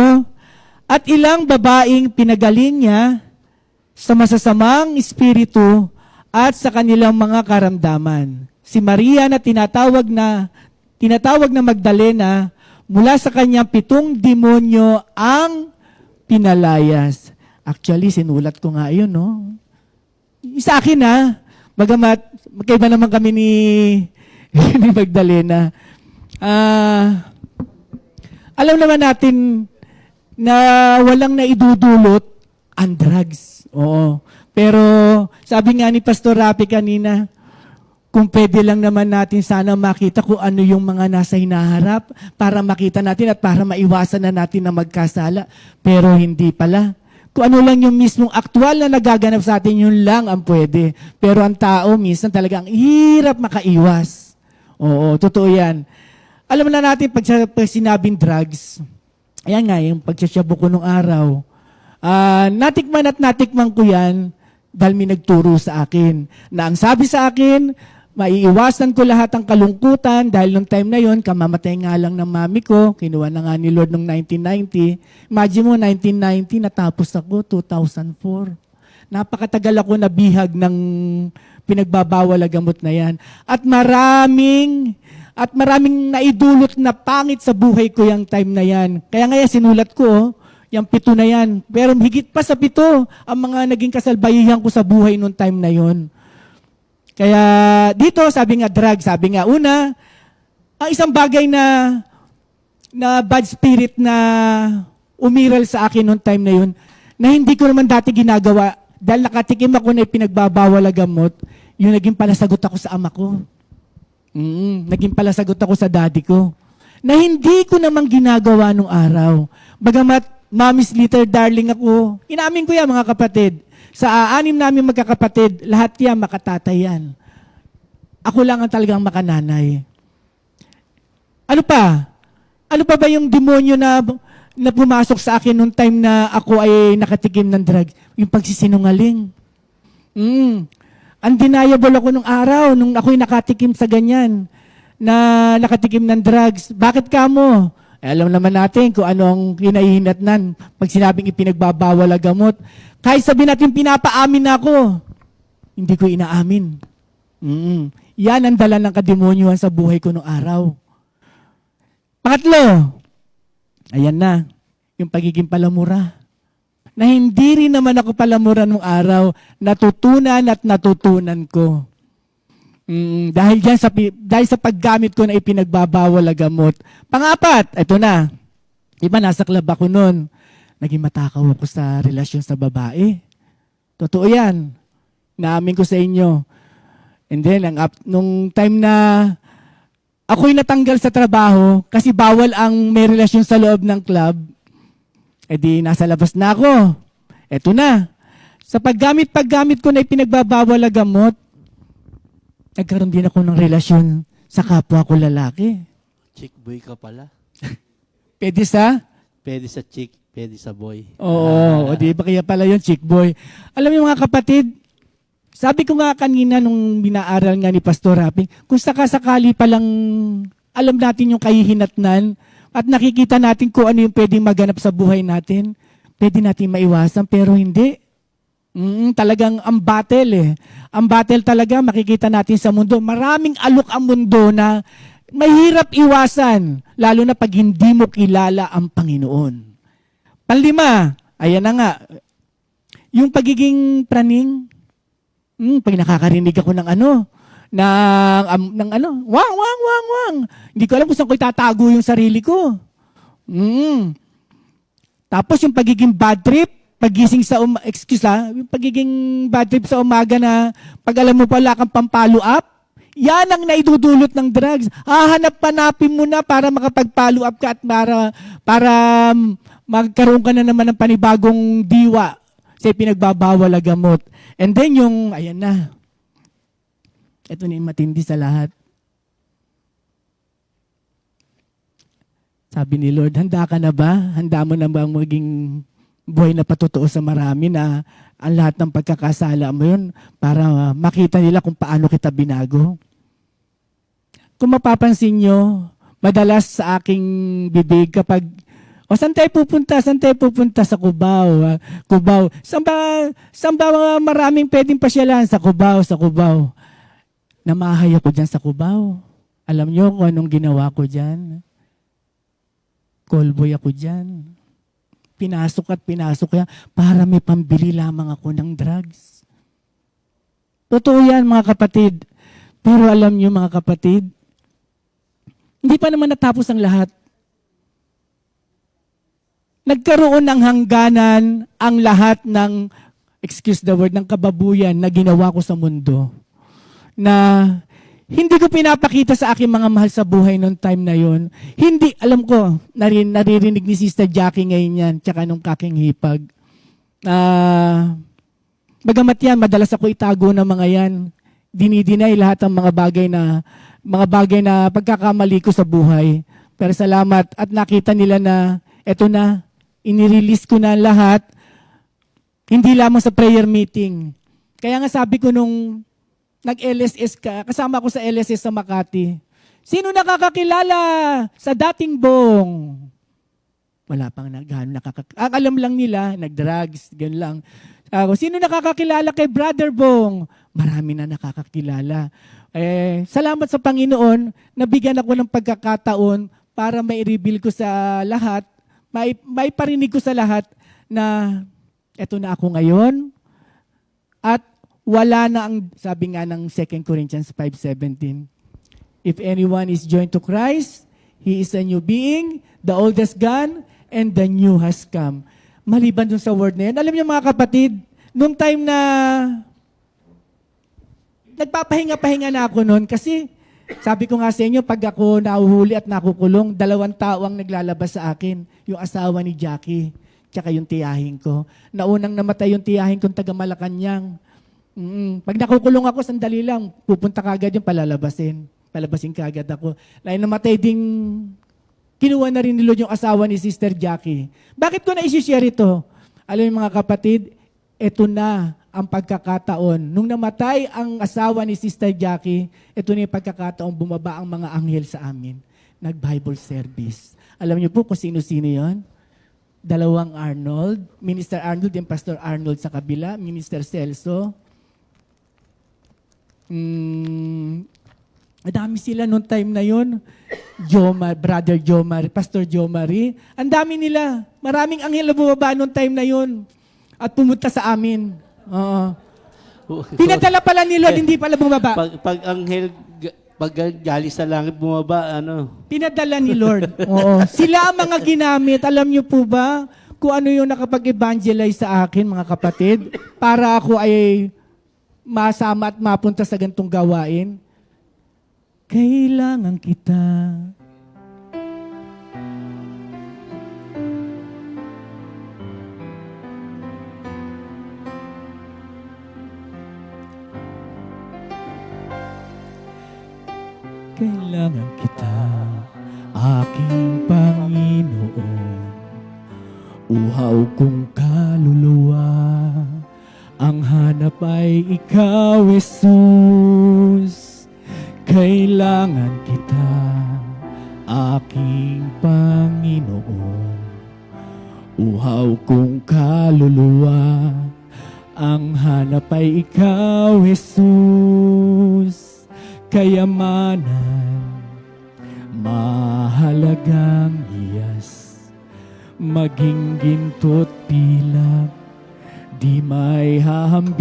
at ilang babaeng pinagaling niya sa masasamang espiritu at sa kanilang mga karamdaman. Si Maria na tinatawag na Magdalena, mula sa kanyang 7 demonyo ang pinalayas. Actually, sinulat ko nga yun, no? Sa akin, bagamat magkaiba naman kami ni Magdalena. Alam naman natin na walang naidudulot ang drugs. Oo. Pero sabi nga ni Pastor Rapi kanina, kung pwede lang naman natin sana makita kung ano yung mga nasa hinaharap para makita natin at para maiwasan na natin na magkasala. Pero hindi pala. Kung ano lang yung mismong aktual na nagaganap sa atin, yun lang ang pwede. Pero ang tao, minsan talaga ang hirap makaiwas. Oo, totoo yan. Alam na natin, pag sinabing drugs, ayan nga, yung pagsasyabo ko nung araw, natikman ko yan dahil may nagturo sa akin. Na ang sabi sa akin, maiiwasan ko lahat ng kalungkutan dahil nung time na yon, kamamatay nga lang ng mami ko. Kinuha na nga ni Lord nung 1990. Imagine mo, 1990, natapos ako, 2004. Napakatagal ako nabihag ng pinagbabawal na gamot na yan. At maraming naidulot na pangit sa buhay ko yung time na yan. Kaya ngayon sinulat ko, Yung 7 na yan. Pero higit pa sa 7 ang mga naging kasalbayihan ko sa buhay nung time na yon. Kaya dito, sabi nga drug, sabi nga una, ang isang bagay na bad spirit na umiral sa akin nung time na yun, na hindi ko naman dati ginagawa, dahil nakatikim ako na ipinagbabawal na gamot, yung naging palasagot ako sa ama ko. Naging palasagot ako sa daddy ko. Na hindi ko naman ginagawa nung araw. Bagamat Mommy's little darling ako, inamin ko yan mga kapatid. Sa 6 namin magkakapatid, lahat yan makatatay yan. Ako lang ang talagang makananay. Ano pa? Ano pa ba yung demonyo na pumasok sa akin nung time na ako ay nakatikim ng drugs? Yung pagsisinungaling. Undeniable ako nung araw, nung ako'y nakatikim sa ganyan, na nakatikim ng drugs. Bakit ka mo? Alam naman natin kung anong kinahihinatnan pag sinabing ipinagbabawal ang gamot. Kahit sabihin natin pinapaamin na ako, hindi ko inaamin. Yan ang dala ng kademonyuhan sa buhay ko nung araw. Pangatlo, ayan na, yung pagiging palamura. Na hindi rin naman ako palamura nung araw, natutunan at natutunan ko. Dahil sa paggamit ko na ipinagbabawal na gamot. Pang-4, ito na. Diba nasa club ako noon. Naging matakaw ako sa relasyon sa babae. Totoo yan. Naamin ko sa inyo. And then, nung time na ako'y natanggal sa trabaho kasi bawal ang may relasyon sa loob ng club, di nasa labas na ako. Ito na. Sa paggamit ko na ipinagbabawal na gamot, nagkaroon din ako ng relasyon sa kapwa ko lalaki. Chick boy ka pala. Pwede sa? Pwede sa chick, pwede sa boy. Oo, di ba kaya pala yun, chick boy. Alam mo mga kapatid, sabi ko nga kanina nung binaaral nga ni Pastor Rapi, kung sakasakali palang alam natin yung kahihinatnan at nakikita natin kung ano yung pwedeng maganap sa buhay natin, pwede natin maiwasan pero hindi. Talagang ang battle Ang battle talaga makikita natin sa mundo. Maraming alok ang mundo na mahirap iwasan, lalo na pag hindi mo kilala ang Panginoon. 5, ayan na nga, yung pagiging praning. Pag nakakarinig ako ng wang. Hindi ko alam kung saan ko itatago yung sarili ko. Tapos yung pagiging bad trip, pagising sa yung pagiging bad trip sa umaga na pag alam mo pala kang pampalo up, yan ang naidudulot ng drugs. Hahanap-hanapin mo na para makapag-follow up ka at para magkaroon ka na naman ng panibagong diwa sa pinagbabawal na gamot. And then ayan na. Ito na yung matindi sa lahat. Sabi ni Lord, handa ka na ba? Handa mo na ba maging buhay na patutuo sa marami na ang lahat ng pagkakasala mo yun para makita nila kung paano kita binago? Kung mapapansin nyo, madalas sa aking bibig kapag saan tayo pupunta? Saan tayo pupunta? Sa Cubao. Cubao. Saan ba maraming pwedeng pasyalan? Sa Cubao, sa Cubao. Namahay ako dyan sa Cubao. Alam nyo kung anong ginawa ko dyan? Callboy ako dyan. Pinasok yan para may pambili lamang ako ng drugs. Totoo yan mga kapatid. Pero alam nyo mga kapatid, hindi pa naman natapos ang lahat. Nagkaroon ng hangganan ang lahat ng, excuse the word, ng kababuyan na ginawa ko sa mundo. Na hindi ko pinapakita sa aking mga mahal sa buhay noong time na yon. Hindi, alam ko, naririnig ni Sister Jackie ngayon yan, tsaka nung kaking hipag. Bagamat yan, madalas ako itago ng mga yan. Dinidinay lahat ng mga bagay na pagkakamali ko sa buhay. Pero salamat at nakita nila na eto na, inirelease ko na lahat, hindi lamang sa prayer meeting. Kaya nga sabi ko nung nag-LSS kasama ko sa LSS sa Makati, sino nakakakilala sa dating Bong? Wala pang ang alam lang nila, nag-drugs, gano'n lang. Sino nakakakilala kay Brother Bong? Marami na nakakakilala. Salamat sa Panginoon, nabigyan ako ng pagkakataon para mai-reveal ko sa lahat may parinig ko sa lahat na eto na ako ngayon at wala na ang, sabi nga ng 2 Corinthians 5:17, if anyone is joined to Christ, he is a new being, the old has gone, and the new has come. Maliban dun sa word na yan. Alam niyo mga kapatid, nung time na nagpapahinga-pahinga na ako noon kasi sabi ko nga sa inyo, pag ako nahuhuli at nakukulong, 2 tao ang naglalabas sa akin. Yung asawa ni Jackie, tsaka yung tiyahin ko. Naunang namatay yung tiyahin kong taga Malacanang. Pag nakukulong ako, sandali lang, pupunta kagad yung palalabasin. Palabasin kagad ako. Lain namatay ding, kinuha na rin ni Lord yung asawa ni Sister Jackie. Bakit ko na isi-share ito? Alam niyo mga kapatid, ito na ang pagkakataon. Nung namatay ang asawa ni Sister Jackie, ito na yung pagkakataon bumaba ang mga anghel sa amin. Nag-Bible service. Alam niyo po kung sino-sino yon? 2 Arnold, Minister Arnold and Pastor Arnold sa kabila, Minister Celso. Dami sila noong time na yon. Brother Jomar, Pastor Jomari. Ang dami nila. Maraming anghel na bumaba noong time na yon. At pumunta sa amin. Oo. Pinadala pala ni Lord, hindi pala bumaba. Pag anghel, pag galing sa langit bumaba, Pinadala ni Lord. Oo. Sila ang mga ginamit. Alam niyo po ba kung ano yung nakapag-evangelize sa akin, mga kapatid, para ako ay masama at mapunta sa gantong gawain? Kailangan kita. Kailangan kita, aking Panginoon. Uhaw kong kaluluwa, ang hanap ay ikaw, Jesus. Kailangan kita, aking Panginoon. Uhaw kong kaluluwa, ang hanap ay ikaw, Jesus. Kayamanan, mahalagang iyas, maging ginto't pilak, di may hahambing.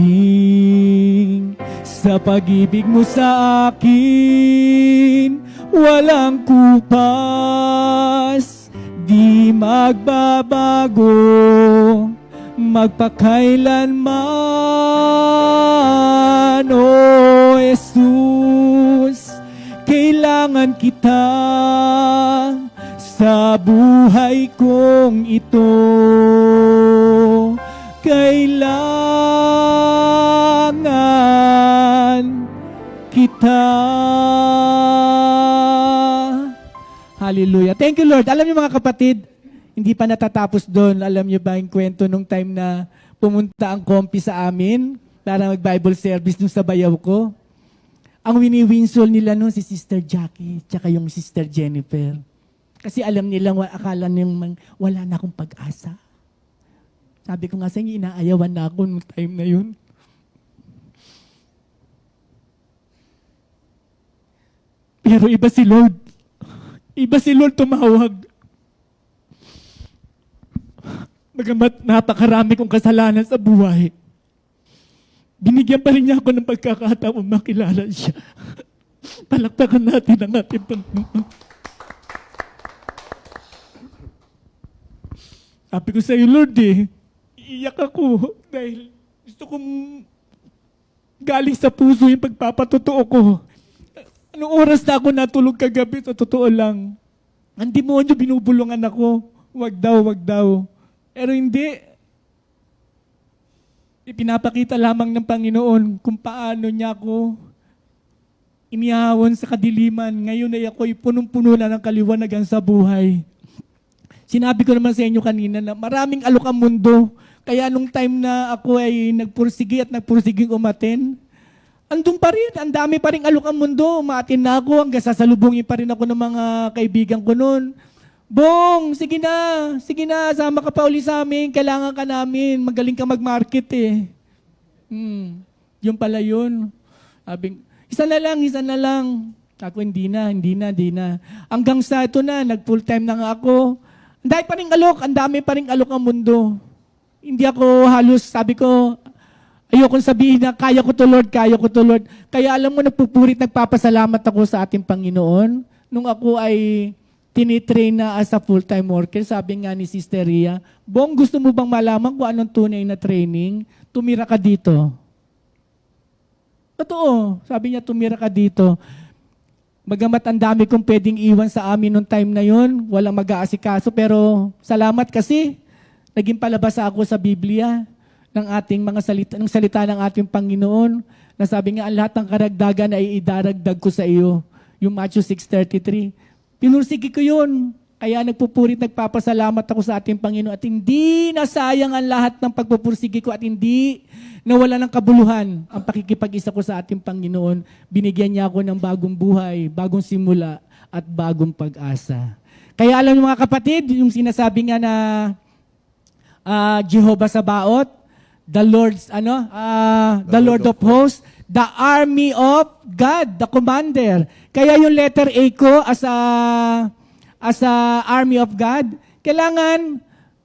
Sa pag-ibig mo sa akin, walang kupas, di magbabago, magpakailanman. O Jesus, kailangan kita sa buhay kong ito. Kailangan kita. Hallelujah. Thank you, Lord. Alam niyo mga kapatid, hindi pa natatapos doon. Alam niyo ba yung kwento nung time na pumunta ang kompi sa amin para mag-Bible service nung sa bayaw ko? Ang wini-winsol nila noon si Sister Jackie tsaka yung Sister Jennifer. Kasi alam nilang, akala nilang wala na akong pag-asa. Sabi ko nga sa inyo, inaayawan na ako nung time na yun. Pero iba si Lord. Iba si Lord tumawag. Bagamat napakarami kong kasalanan sa buhay, binigyan pa rin niya ako ng pagkakataon makilala siya. Palakpakan natin ang ating Panginoon. Sabi ko sa iyo, Lord, iiyak ako dahil gusto kong galing sa puso yung pagpapatotoo ko. Anong oras na ako natulog kagabi? Sa totoo lang. Ang demonyo binubulungan ako. Wag daw. Pero hindi. Ipinapakita lamang ng Panginoon kung paano niya ako inihawon sa kadiliman. Ngayon ay ako'y punong-puno na ng kaliwanagan sa buhay. Sinabi ko naman sa inyo kanina na maraming alok ang mundo. Kaya nung time na ako ay nagpursige umaten, andun pa rin, ang dami pa rin alok ang mundo. Umaatin na ako, hanggang sasalubungin pa rin ako ng mga kaibigan ko noon. Bong, sige na, sama ka pa uli sa amin, kailangan ka namin, magaling ka mag-market eh. Yung pala yun. Sabi, isa na lang. Ako, hindi na. Hanggang sa ito na, nag-full time na nga ako. Ang dami pa rin alok ang mundo. Hindi ako halos, sabi ko, ayokong sabihin na kaya ko to Lord, kaya ko to Lord. Kaya alam mo, nagpapasalamat ako sa ating Panginoon. Nung ako ay tinitrain na as a full-time worker, sabi nga ni Sister Ria, Bong, gusto mo bang malaman kung anong tunay na training? Tumira ka dito. Totoo, sabi niya, tumira ka dito. Bagamat ang dami kong pwedeng iwan sa amin nung time na yon, walang mag-aasikaso, pero salamat kasi naging palabasa ako sa Biblia ng ating mga salita, ng salita ng ating Panginoon, na sabi nga, ang lahat ng karagdagan ay idaragdag ko sa iyo. Yung Matthew 6:33. Pinursigi ko yun. Kaya nagpapasalamat ako sa ating Panginoon at hindi nasayang ang lahat ng pagpupursigi ko at hindi nawala ng kabuluhan ang pakikipag-isa ko sa ating Panginoon. Binigyan niya ako ng bagong buhay, bagong simula at bagong pag-asa. Kaya alam niyo mga kapatid, yung sinasabi nga na Jehovah Sabaoth, the Lord's the Lord of Hosts, the army of God, the commander. Kaya yung letter A ko as a army of God, kailangan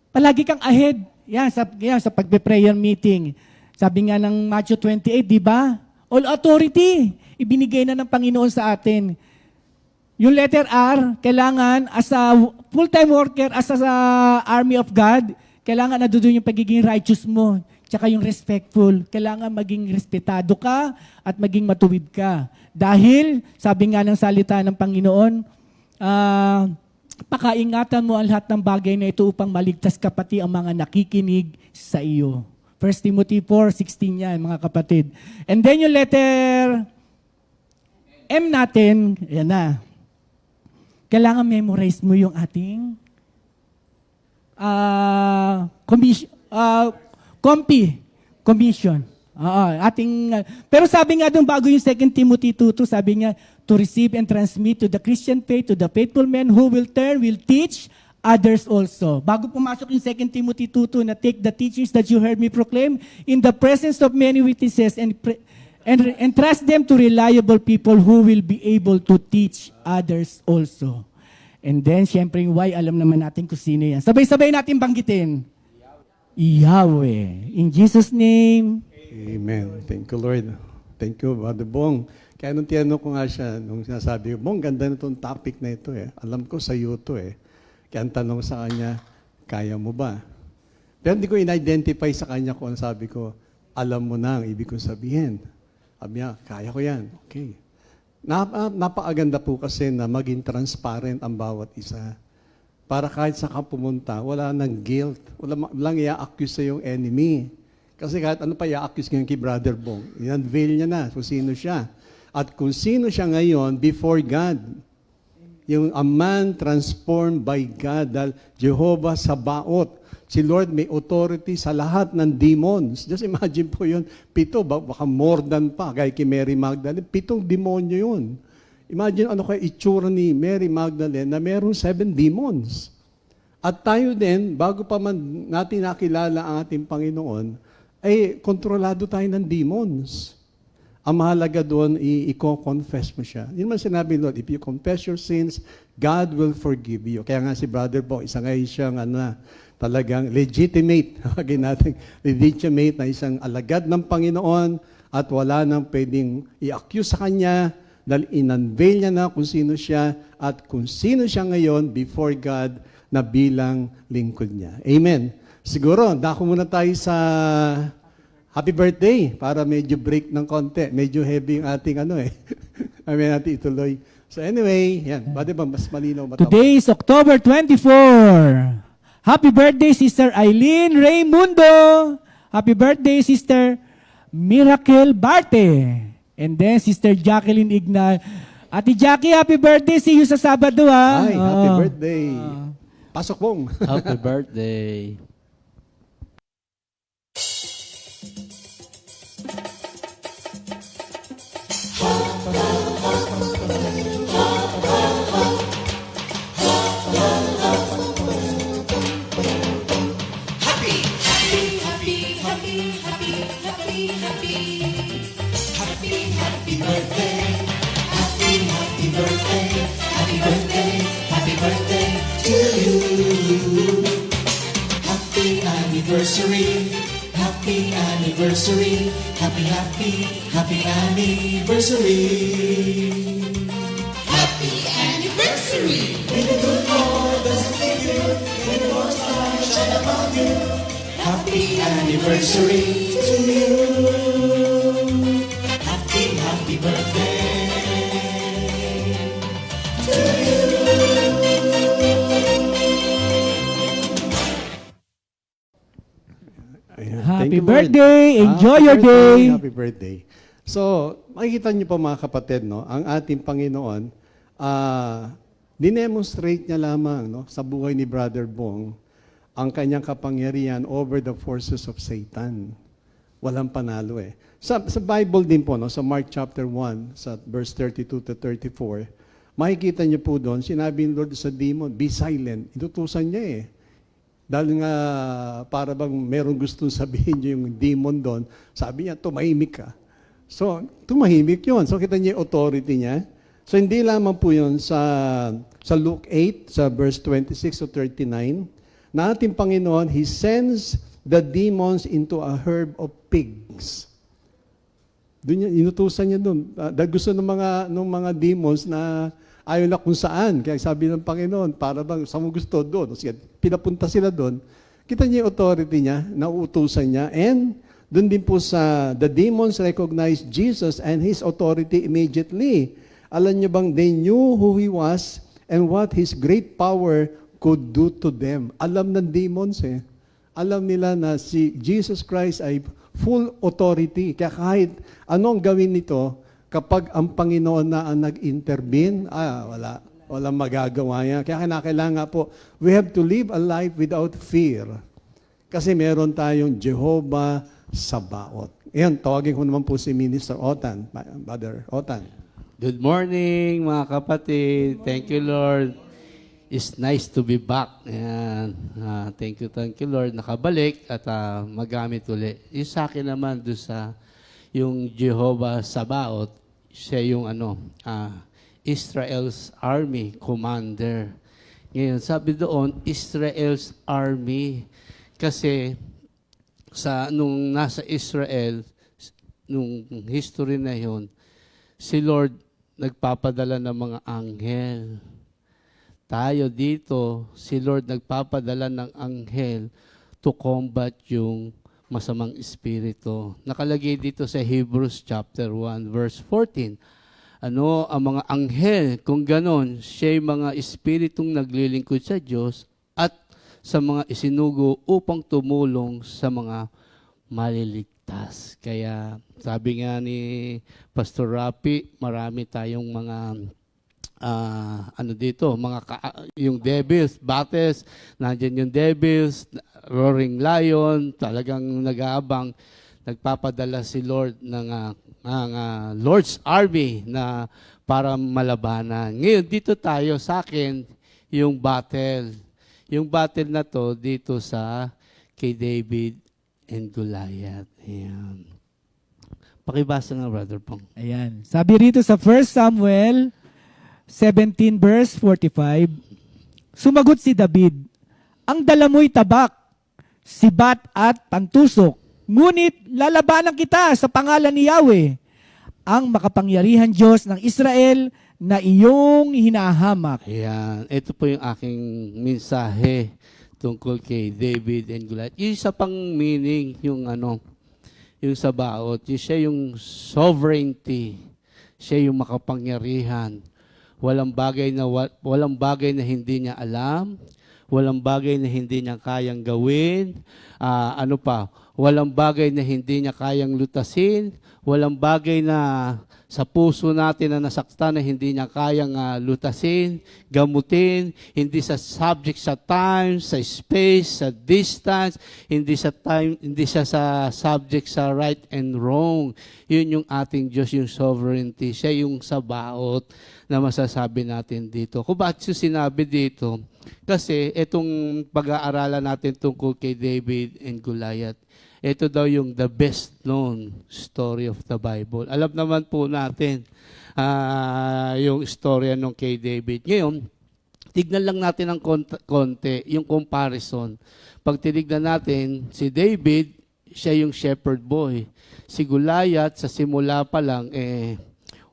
palagi kang ahead. Yan sa pagpe-prayer meeting. Sabi nga ng Matthew 28, di ba? All authority ibinigay na ng Panginoon sa atin. Yung letter R, kailangan as a full-time worker, as a army of God, kailangan na doon yung pagiging righteous mo. Tsaka yung respectful. Kailangan maging respetado ka at maging matuwid ka. Dahil, sabi nga ng salita ng Panginoon, pakaingatan mo ang lahat ng bagay na ito upang maligtas ka pati ang mga nakikinig sa iyo. 1 Timothy 4:16 yan, mga kapatid. And then yung letter M natin, yan na. Kailangan memorize mo yung ating commission. Pero sabi nga doon, bago yung 2 Timothy 2:2, sabi nga, to receive and transmit to the Christian faith, to the faithful men who will teach others also. Bago pumasok yung 2 Timothy 2:2 na take the teachings that you heard me proclaim in the presence of many witnesses and entrust them to reliable people who will be able to teach others also. And then, syempre yung why, alam naman natin kung sino yan. Sabay-sabay natin banggitin. Yahweh. In Jesus' name. Amen. Thank you, Lord. Thank you, Brother Bong. Kaya nung tinanong ko nga siya, nung sinasabi ko, Bong, ganda na itong topic na ito eh. Alam ko sa iyo to eh. Kaya ang tanong sa kanya, kaya mo ba? Pero hindi ko in-identify sa kanya kung ano sabi ko, alam mo na ang ibig kong sabihin. Sabi niya, kaya ko yan. Okay. Napakaganda po kasi na maging transparent ang bawat isa. Para kahit sa ka pumunta, wala nang guilt. Walang i-accuse sa yung enemy. Kasi kahit ano pa i-accuse ngayon kay Brother Bong, i-unveil niya na kung sino siya. At kung sino siya ngayon before God. Yung a man transformed by God, dahil Jehovah Sabaoth. Si Lord may authority sa lahat ng demons. Just imagine po yun, 7, baka more than pa, kaya kay Mary Magdalene, 7 demonyo yun. Imagine ano kaya itsura ni Mary Magdalene na merong 7 demons. At tayo din, bago pa man natin nakilala ang ating Panginoon, ay kontrolado tayo ng demons. Ang mahalaga doon, i-confess mo siya. Yun man sinabi, Lord, if you confess your sins, God will forgive you. Kaya nga si Brother Bong, isa ngayon siyang talagang legitimate, legitimate na isang alagad ng Panginoon at wala nang pwedeng i-accuse sa kanya dahil in-unveil niya na kung sino siya at kung sino siya ngayon before God na bilang lingkod niya. Amen. Siguro, dako muna tayo sa happy birthday para medyo break ng konti. Medyo heavy yung ating Amen natin ituloy. So anyway, yan. Pwede ba mas malinaw matapos? Today is October 24. Happy birthday, Sister Eileen Raimundo. Happy birthday, Sister Miracle Barte. And then, Sister Jacqueline Ignal. Ate Jackie, happy birthday. See you sa Sabado, ha? Ay, happy birthday. Pasok Bong. Happy birthday. Happy birthday to you. anniversary. Happy anniversary. Happy, happy, happy anniversary. Happy anniversary. May the good Lord doesn't leave you. May the Lord's light shine upon you. Happy anniversary to you. Happy, happy birthday to you. Ayan. Happy Thank you, Lord. birthday! Enjoy Happy your birthday, day! Happy birthday. So, makikita niyo po mga kapatid, no, ang ating Panginoon, dinemonstrate niya lamang no, sa buhay ni Brother Bong ang kanyang kapangyarihan over the forces of Satan. Walang panalo eh. Sa Bible din po, no, sa Mark chapter 1, sa verse 32 to 34, makikita niyo po doon, sinabi ni Lord sa demon, be silent. Inutusan niya eh. Dahil nga para bang merong gustong sabihin niyo yung demon doon, sabi niya, tumahimik ka. So, tumahimik yun. So, kita niyo yung authority niya. So, hindi lamang po yun sa Luke 8, sa verse 26 to 39, na ating Panginoon, He sends the demons into a herd of pigs. Doon niya, inutusan niya doon. Dahil gusto ng mga demons na ayaw na kung saan. Kaya sabi ng Panginoon, para bang sa mo gusto doon. Sige, pinapunta sila doon. Kita niya yung authority niya, nauutusan niya. And doon din po sa the demons recognized Jesus and His authority immediately. Alam niyo bang they knew who He was and what His great power could do to them. Alam ng demons eh. Alam nila na si Jesus Christ ay full authority. Kaya kahit anong gawin nito, kapag ang Panginoon na ang nag-intervene, walang magagawa niya. Kaya kailangan po, we have to live a life without fear. Kasi meron tayong Jehovah Sabaoth. Ayan, tawagin ko naman po si Minister Otan, Brother Otan. Good morning, mga kapatid. Thank you, Lord. It's nice to be back. Ayan. Thank you, Lord. Nakabalik at magamit ulit. Yung sa akin naman, doon sa yung Jehovah Sabaoth, siya yung Israel's army commander. Ngayon, sabi doon, Israel's army. Kasi nung nasa Israel, nung history na yon, si Lord nagpapadala ng mga anghel. Tayo dito, si Lord nagpapadala ng anghel to combat yung masamang espiritu. Nakalagay dito sa Hebrews chapter 1 verse 14. Ang mga anghel, kung ganon, siya yung mga espiritong naglilingkod sa Diyos at sa mga isinugo upang tumulong sa mga maliligtas. Kaya sabi nga ni Pastor Rapi, marami tayong mga yung devils, battles, nandiyan yung devils, roaring lion, talagang nag-aabang, nagpapadala si Lord ng Lord's army na para malabanan. Ngayon, dito tayo sa akin, yung battle. Yung battle na to dito kay David and Goliath. Ayan. Pakibasa nga, Brother Pong. Ayan. Sabi rito sa 1 Samuel 17 verse 45, sumagot si David, ang dala mo'y tabak, sibat at pantusok, ngunit lalabanan kita sa pangalan ni Yahweh, ang makapangyarihan Diyos ng Israel na iyong hinahamak. Ayan. Ito po yung aking mensahe tungkol kay David and Goliath. Yung isa pang meaning, yung Sabaoth, siya yung sovereignty, siya yung makapangyarihan. Walang bagay na hindi niya alam, walang bagay na hindi niya kayang gawin, walang bagay na hindi niya kayang lutasin, walang bagay na sa puso natin na nasaktan na hindi niya kayang lutasin, gamutin, hindi sa subject sa time, sa space, sa distance, hindi siya sa subject sa right and wrong. Yun yung ating Diyos, yung sovereignty. Siya yung Sabaoth na masasabi natin dito. Kung bakit yung sinabi dito? Kasi itong pag-aaralan natin tungkol kay David and Goliath, ito daw yung the best known story of the Bible. Alam naman po natin yung istorya nung kay David. Ngayon, tignan lang natin ng konti, yung comparison. Pag tinignan natin, si David, siya yung shepherd boy. Si Goliath, sa simula pa lang,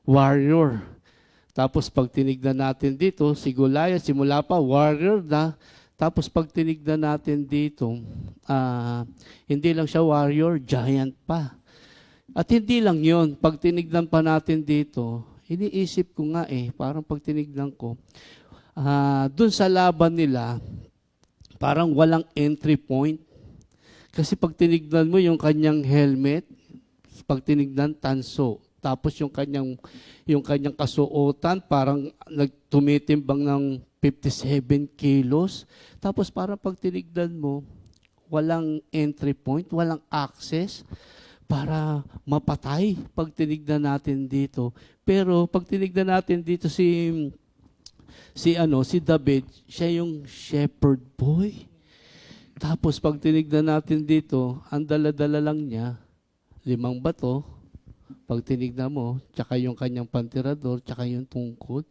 warrior. Tapos pag tinignan natin dito, si Goliath, simula pa, warrior na. Tapos pag tinignan natin dito, hindi lang siya warrior, giant pa. At hindi lang yon, pag tinignan pa natin dito, iniisip ko nga parang pag tinignan ko, dun sa laban nila, parang walang entry point. Kasi pag tinignan mo yung kanyang helmet, pag tinignan tanso, tapos yung kanyang kasuotan, parang tumitimbang ng 57 kilos. Tapos parang pag tinignan mo, walang entry point, walang access para mapatay pag tinignan natin dito. Pero pag tinignan natin dito si David, siya yung shepherd boy. Tapos pag tinignan natin dito, ang dala-dala lang niya, 5 bato. Pag tinignan mo, tsaka yung kanyang pantirador, tsaka yung tungkod.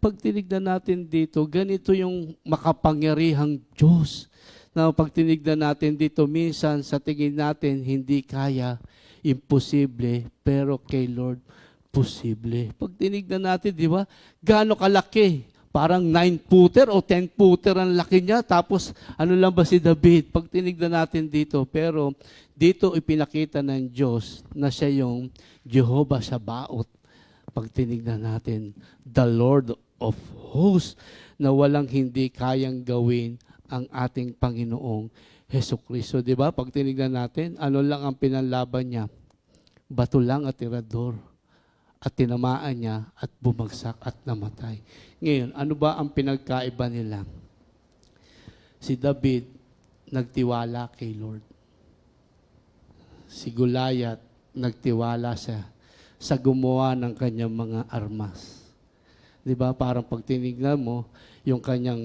Pag tinignan natin dito, ganito yung makapangyarihang Diyos. Na pag tinignan natin dito, minsan sa tingin natin, hindi kaya, imposible, pero kay Lord, posible. Pag tinignan natin, di ba, gaano kalaki? Parang 9-footer o 10-footer ang laki niya. Tapos, ano lang ba si David? Pag tinignan natin dito, pero dito ipinakita ng Diyos na siya yung Jehovah Sabaoth. Pag tinignan natin, the Lord of hosts, na walang hindi kayang gawin ang ating Panginoong Hesukristo. Di ba? Pag tinignan natin, ano lang ang pinanlaban niya? Bato lang at tirador. At tinamaan niya at bumagsak at namatay. Ngayon, ano ba ang pinagkaiba nila? Si David, nagtiwala kay Lord. Si Goliath, nagtiwala siya sa gumawa ng kanyang mga armas. Di ba? Parang pag tinignan mo, yung kanyang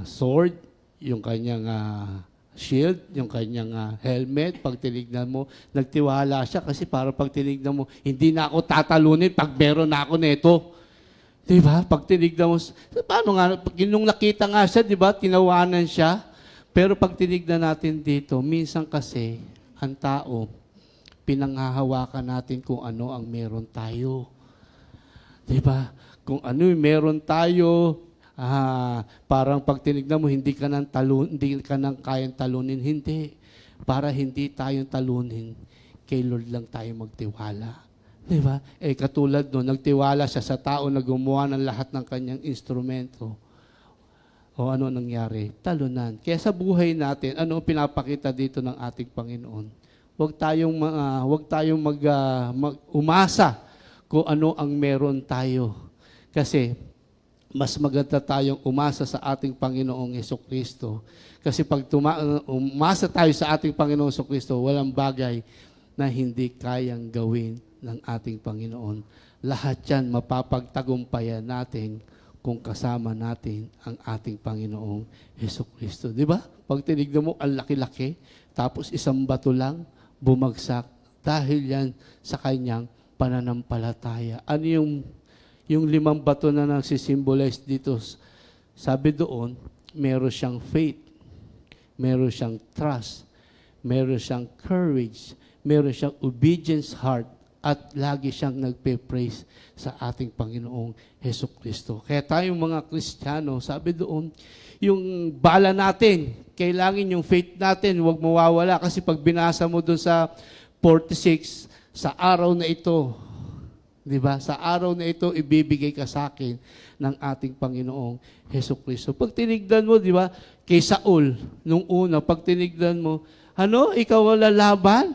sword, yung kanyang shield, yung kanyang helmet, pag tinignan mo, nagtiwala siya kasi parang pag tinignan mo, hindi na ako tatalunin pag meron na ako neto. Di ba? Pag tinignan mo, paano nga, nung nakita nga siya, di ba, tinawanan siya. Pero pag tinignan natin dito, minsan kasi, ang tao, pinanghahawakan natin kung ano ang meron tayo. Di ba? Kung ano yung meron tayo, parang pag tinignan mo, hindi ka nang kayang talunin. Hindi. Para hindi tayo talunin, kay Lord lang tayo magtiwala. Di ba? Katulad no, nagtiwala siya sa tao na gumawa ng lahat ng kanyang instrumento. O ano nangyari? Talunan. Kaya sa buhay natin, ano pinapakita dito ng ating Panginoon? Huwag tayong umasa kung ano ang meron tayo. Kasi mas maganda tayong umasa sa ating Panginoong Hesukristo. Kasi pag umasa tayo sa ating Panginoong Hesukristo, walang bagay na hindi kayang gawin ng ating Panginoon. Lahat yan mapapagtagumpayan natin kung kasama natin ang ating Panginoong Hesukristo. Di ba? Pag tinignan mo, ang laki-laki, tapos isang bato lang, bumagsak dahil yan sa kanyang pananampalataya. Ano yung 5 bato na nagsisimbolize dito? Sabi doon, meron siyang faith, meron siyang trust, meron siyang courage, meron siyang obedience heart, at lagi siyang nagpe-praise sa ating Panginoong Hesukristo. Kaya tayong mga Kristiyano, sabi doon, yung bala natin, kailangan yung faith natin, huwag mawawala. Kasi pag binasa mo doon sa 46, sa araw na ito, di ba? Sa araw na ito, ibibigay ka sa akin ng ating Panginoong Hesukristo. Pag tinignan mo, di ba, kay Saul, nung una, pag tinignan mo, ikaw wala laban?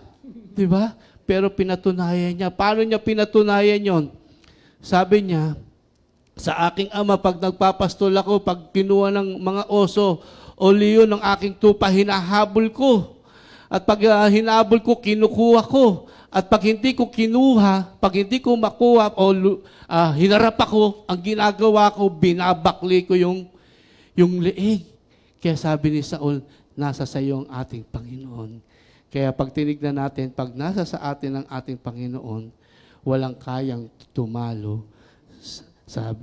Di ba? Pero pinatunayan niya. Paano niya pinatunayan yon? Sabi niya, sa aking ama, pag nagpapastol ako, pag kinuha ng mga oso o leon ng aking tupa, hinahabol ko. At pag hinabol ko, kinukuha ko. At pag hindi ko kinuha, pag hindi ko makuha o hinarap ako, ang ginagawa ko, binabakli ko yung leeg. Kaya sabi ni Saul, nasa sa iyo ang ating Panginoon. Kaya pag tinignan natin, pag nasa sa atin ang ating Panginoon, walang kayang tumalo.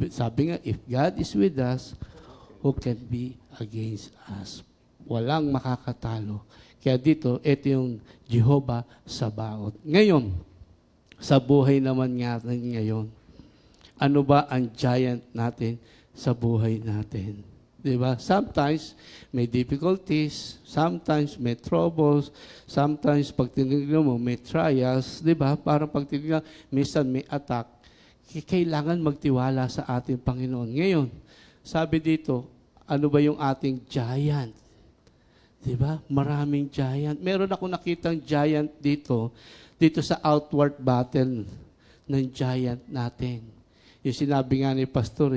Sabi nga, if God is with us, who can be against us? Walang makakatalo. Kaya dito, ito yung Jehovah Sabaoth. Ngayon, sa buhay naman natin ngayon, ano ba ang giant natin sa buhay natin? Diba? Sometimes may difficulties, sometimes may troubles, sometimes pag tinignan mo may trials, diba? Parang pag tinignan, minsan may attack. Kailangan magtiwala sa ating Panginoon. Ngayon, sabi dito, ano ba yung ating giant? Diba? Maraming giant. Meron ako nakitang giant dito sa outward battle ng giant natin. Yung sinabi nga ni Pastor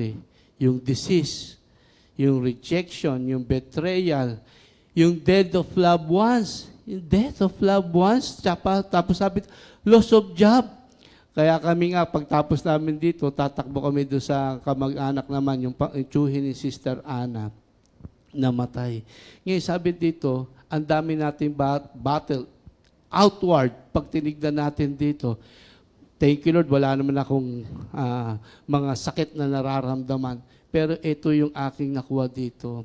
yung disease, yung rejection, yung betrayal, yung death of loved ones. Yung death of loved ones. Tapos sabi, loss of job. Kaya kami nga, pagtapos namin dito, tatakbo kami doon sa kamag-anak naman, yung tiyuhin ni Sister Ana, namatay. Ngayon, sabi dito, ang dami nating battle outward, pag tinignan natin dito, thank you Lord, wala naman akong mga sakit na nararamdaman. Pero ito yung aking nakuha dito,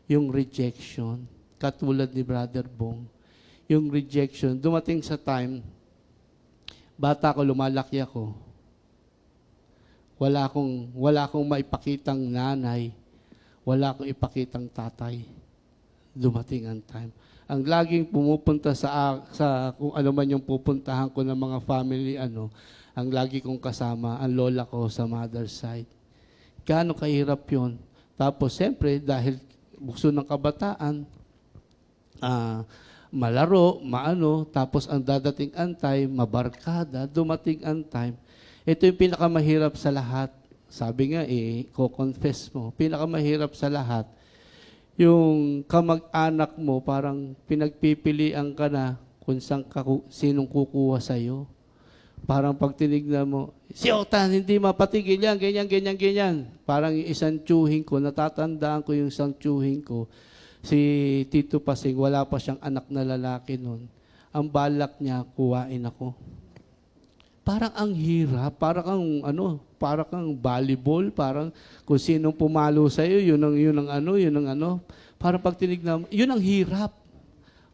yung rejection. Katulad ni Brother Bong. Yung rejection, dumating sa time, bata ko, lumalaki ako. Wala akong maipakitang nanay. Wala akong ipakitang tatay. Dumating ang time. Ang laging pumupunta sa kung ano man yung pupuntahan ko ng mga family, ang lagi kong kasama, ang lola ko sa mother's side. Gaano kahirap yun. Tapos, siyempre, dahil bukso ng kabataan, malaro, tapos ang dadating ang time, mabarkada, dumating ang time. Ito yung pinakamahirap sa lahat. Sabi nga ko-confess mo, pinakamahirap sa lahat, yung kamag-anak mo, parang pinagpipilian ka na kung sinong kukuha sa'yo. Parang pag tinignan mo, si Otan, hindi mapatigil yan, ganyan. Parang yung isang tiyuhin ko, natatandaan ko yung isang tiyuhin ko, si Tito Pasing, wala pa siyang anak na lalaki noon. Ang balak niya, kuwain ako. Parang ang hirap, parang kang volleyball, parang kung sinong pumalo sa iyo, yun ang Parang pag tinignan mo, yun ang hirap.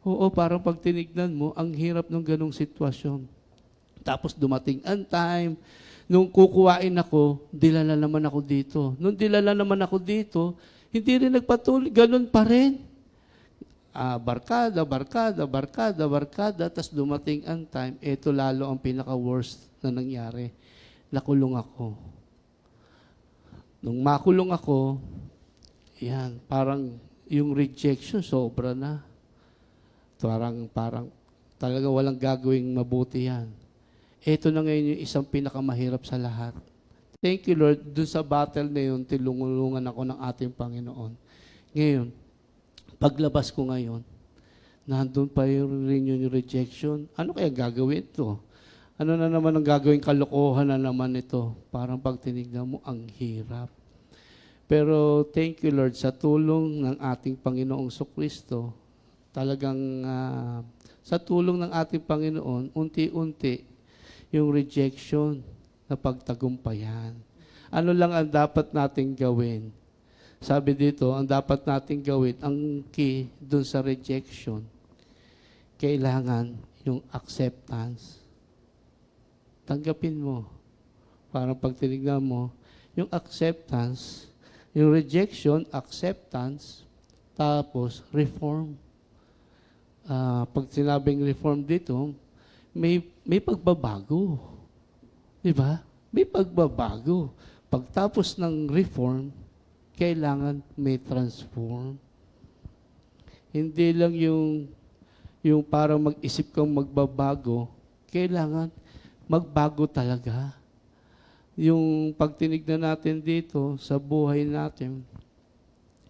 Oo, parang pag tinignan mo, ang hirap ng ganong sitwasyon. Tapos dumating ang time, nung kukuwain ako, dilala naman ako dito. Nung dilala naman ako dito, hindi rin nagpatuloy, ganun pa rin. Barkada, tas dumating ang time, ito lalo ang pinaka-worst na nangyari. Nakulong ako. Nung makulong ako, parang yung rejection sobra na. Parang talaga walang gagawing mabuti yan. Ito na ngayon yung isang pinakamahirap sa lahat. Thank you Lord, dun sa battle na yun, tilungulungan ako ng ating Panginoon. Ngayon, paglabas ko ngayon, nandun pa rin yung rejection. Ano kaya gagawin ito? Ano na naman ang gagawin? Kalokohan na naman ito. Parang pag tinignan mo, ang hirap. Pero thank you Lord, sa tulong ng ating Panginoong Kristo, talagang sa tulong ng ating Panginoon, unti-unti yung rejection na pagtagumpayan. Ano lang ang dapat nating gawin? Sabi dito, ang dapat nating gawin, ang key dun sa rejection, kailangan yung acceptance. Tanggapin mo. Parang pag tinignan mo, yung acceptance, yung rejection, acceptance, tapos reform. Pag sinabing reform dito, may pagbabago. Diba? May pagbabago. Pagtapos ng reform, kailangan may transform. Hindi lang yung parang mag-isip kang magbabago, kailangan magbago talaga. Yung pagtinignan natin dito sa buhay natin,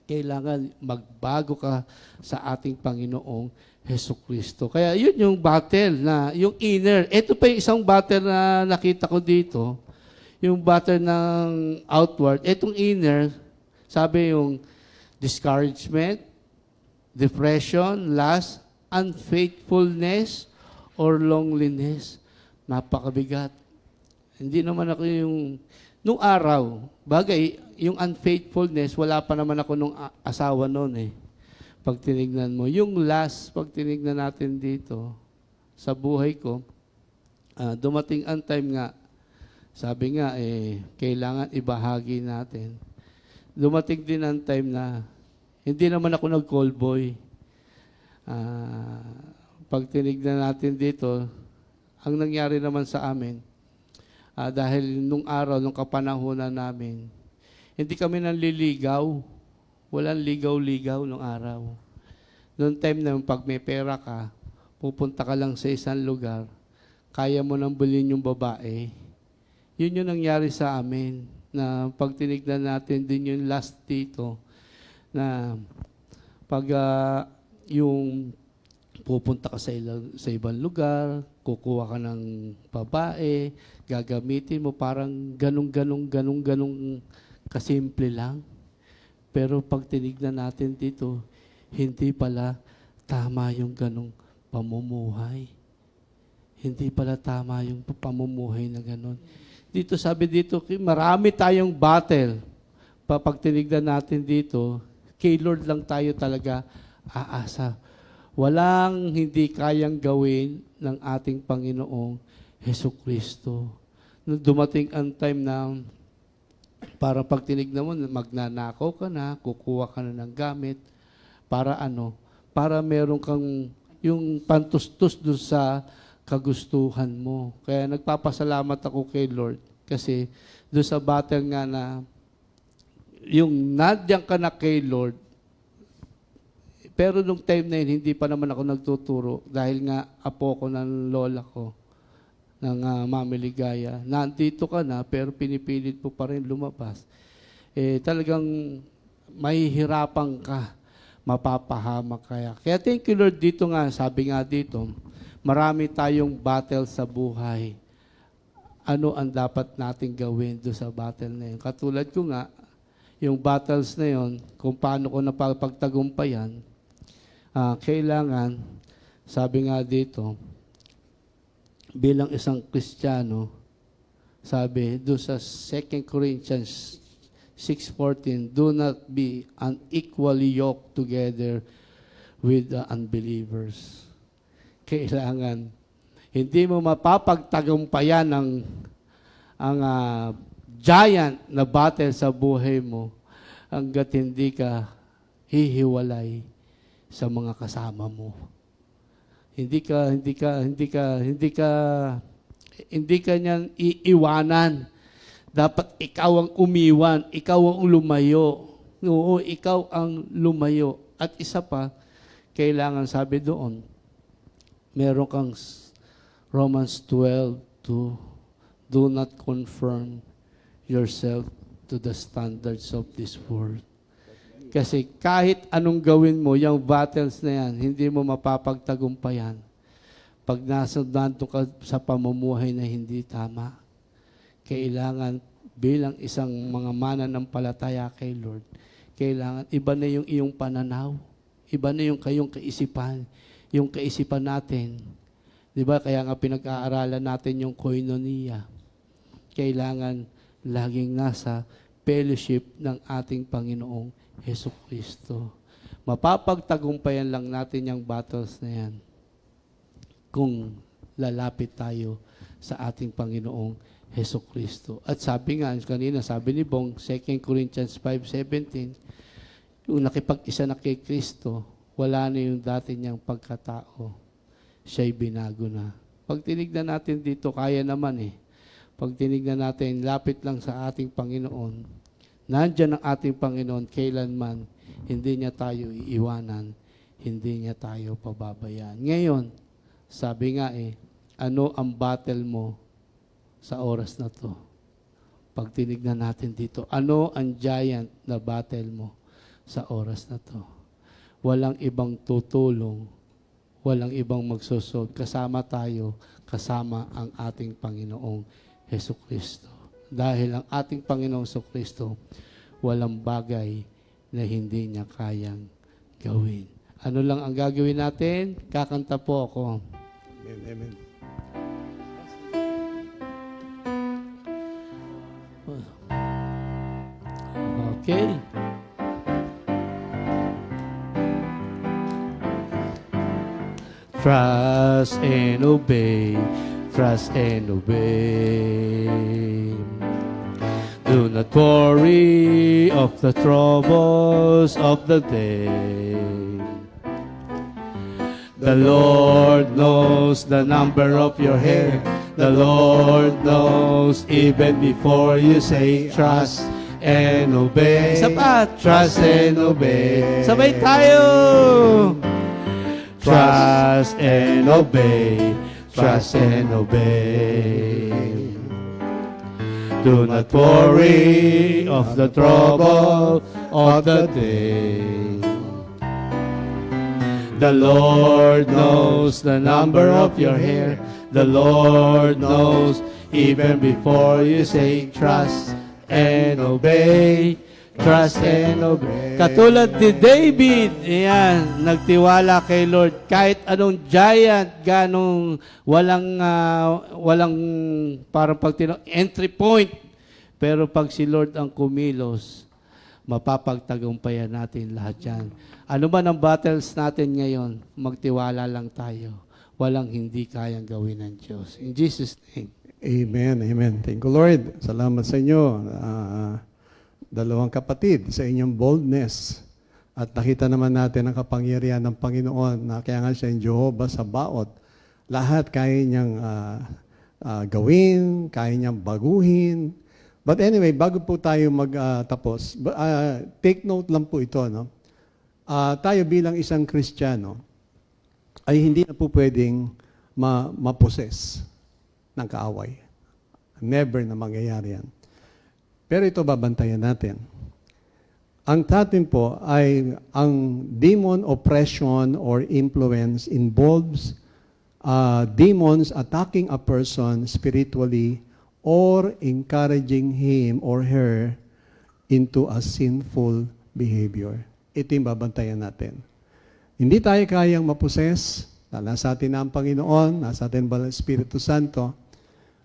kailangan magbago ka sa ating Panginoong Hesukristo. Kaya yun yung battle na, yung inner. Ito pa yung isang battle na nakita ko dito, yung battle ng outward. Itong inner, sabi yung discouragement, depression, lust, unfaithfulness, or loneliness. Napakabigat. Hindi naman ako yung nung araw, bagay, yung unfaithfulness, wala pa naman ako nung asawa noon eh. Pag tinignan mo, yung last, pag tinignan natin dito, sa buhay ko, dumating ang time nga, sabi nga, kailangan ibahagi natin. Dumating din ang time na, hindi naman ako nag-call boy. Pag tinignan natin dito, ang nangyari naman sa amin, dahil nung araw, nung kapanahunan namin, hindi kami nanliligaw. Walang ligaw-ligaw nung araw. Noong time na pag may pera ka, pupunta ka lang sa isang lugar, kaya mo nang bilhin yung babae. Yun yung nangyari sa amin, na pag tinignan natin din yung last dito, na pag yung pupunta ka sa ibang lugar, kukuha ka ng babae, gagamitin mo, parang ganong kasimple lang. Pero pag tinignan natin dito, hindi pala tama yung ganong pamumuhay. Hindi pala tama yung pamumuhay na ganon. Dito sabi dito, marami tayong battle. Pag tinignan natin dito, kay Lord lang tayo talaga aasa. Walang hindi kayang gawin ng ating Panginoong Hesukristo. Nung dumating ang time na para pag tinignan mo, magnanakaw ka na, kukuha ka na ng gamit, para ano? Para meron kang yung pantustos doon sa kagustuhan mo. Kaya nagpapasalamat ako kay Lord kasi doon sa battle nga na yung nandiyan ka na kay Lord, pero nung time na yun, hindi pa naman ako nagtuturo dahil nga apo ko ng lola ko, ng Mami Ligaya. Nandito ka na, pero pinipilit mo pa rin lumabas. Talagang mahihirapan ka, mapapahamak kaya. Kaya thank you Lord dito nga, sabi nga dito, marami tayong battle sa buhay. Ano ang dapat nating gawin doon sa battle na yun? Katulad ko nga, yung battles na yun, kung paano ko napapagtagumpayan, kailangan, sabi nga dito, bilang isang Kristiyano, sabi doon sa 2 Corinthians 6:14, do not be unequally yoked together with the unbelievers. Kailangan, hindi mo mapapagtagumpayan ang giant na battle sa buhay mo hanggat hindi ka hihiwalay sa mga kasama mo. Hindi ka niyan iiwanan. Dapat ikaw ang umiwan, ikaw ang lumayo. Oo, ikaw ang lumayo. At isa pa, kailangan sabi doon, meron kang Romans 12:2, do not conform yourself to the standards of this world. Kasi kahit anong gawin mo, yung battles na yan, hindi mo mapapagtagumpayan pag nandun ka sa pamumuhay na hindi tama. Kailangan bilang isang mga mananampalataya kay Lord, kailangan iba na yung iyong pananaw, iba na yung kayong kaisipan, yung kaisipan natin. Di ba? Kaya nga pinag-aaralan natin yung koinonia. Kailangan laging nasa fellowship ng ating Panginoong Hesukristo. Mapapagtagumpayan lang natin yung battles na yan kung lalapit tayo sa ating Panginoong Hesukristo. At sabi nga, kanina sabi ni Bong, 2 Corinthians 5:17, yung nakipag-isa na kay Kristo, wala na yung dati niyang pagkatao. Siya'y binago na. Pag tinignan natin dito, kaya naman eh. Pag tinignan natin, lapit lang sa ating Panginoon. Nandiyan ang ating Panginoon kailanman, hindi niya tayo iiwanan, hindi niya tayo pababayaan. Ngayon, sabi nga ano ang battle mo sa oras na to? Pag tinignan natin dito, ano ang giant na battle mo sa oras na to? Walang ibang tutulong, walang ibang magsosolve. Kasama tayo, kasama ang ating Panginoong Hesukristo. Dahil ang ating Panginoong Hesukristo, walang bagay na hindi niya kayang gawin. Ano lang ang gagawin natin? Kakanta po ako. Amen, amen. Okay. Trust and obey, trust and obey. Do not worry of the troubles of the day. The Lord knows the number of your hair. The Lord knows even before you say trust and obey. Sapat, trust and obey. Sabay tayo! Trust and obey, trust and obey. Do not worry of the trouble of the day. The Lord knows the number of your hair. The Lord knows even before you say trust and obey. Trust and obey. Katulad ni David, ayan, nagtiwala kay Lord. Kahit anong giant, ganong walang parang entry point. Pero pag si Lord ang kumilos, mapapagtagumpayan natin lahat yan. Ano man ang battles natin ngayon, magtiwala lang tayo. Walang hindi kayang gawin ng Diyos. In Jesus' name. Amen, amen. Thank you, Lord. Salamat sa inyo. Dalawang kapatid sa inyong boldness. At nakita naman natin ang kapangyarihan ng Panginoon na kaya nga siya yung Jehovah Sabaoth. Lahat kaya niyang gawin, kaya niyang baguhin. But anyway, bago po tayo magtapos, take note lang po ito. No? Tayo bilang isang Kristiyano ay hindi na po pwedeng maposes ng kaaway. Never na mangyayari yan. Pero ito babantayan natin. Ang tatin po ay ang demon oppression or influence involves demons attacking a person spiritually or encouraging him or her into a sinful behavior. Ito yung babantayan natin. Hindi tayo kayang maposes, nasa atin na ang Panginoon, nasa atin ba ang Espiritu Santo,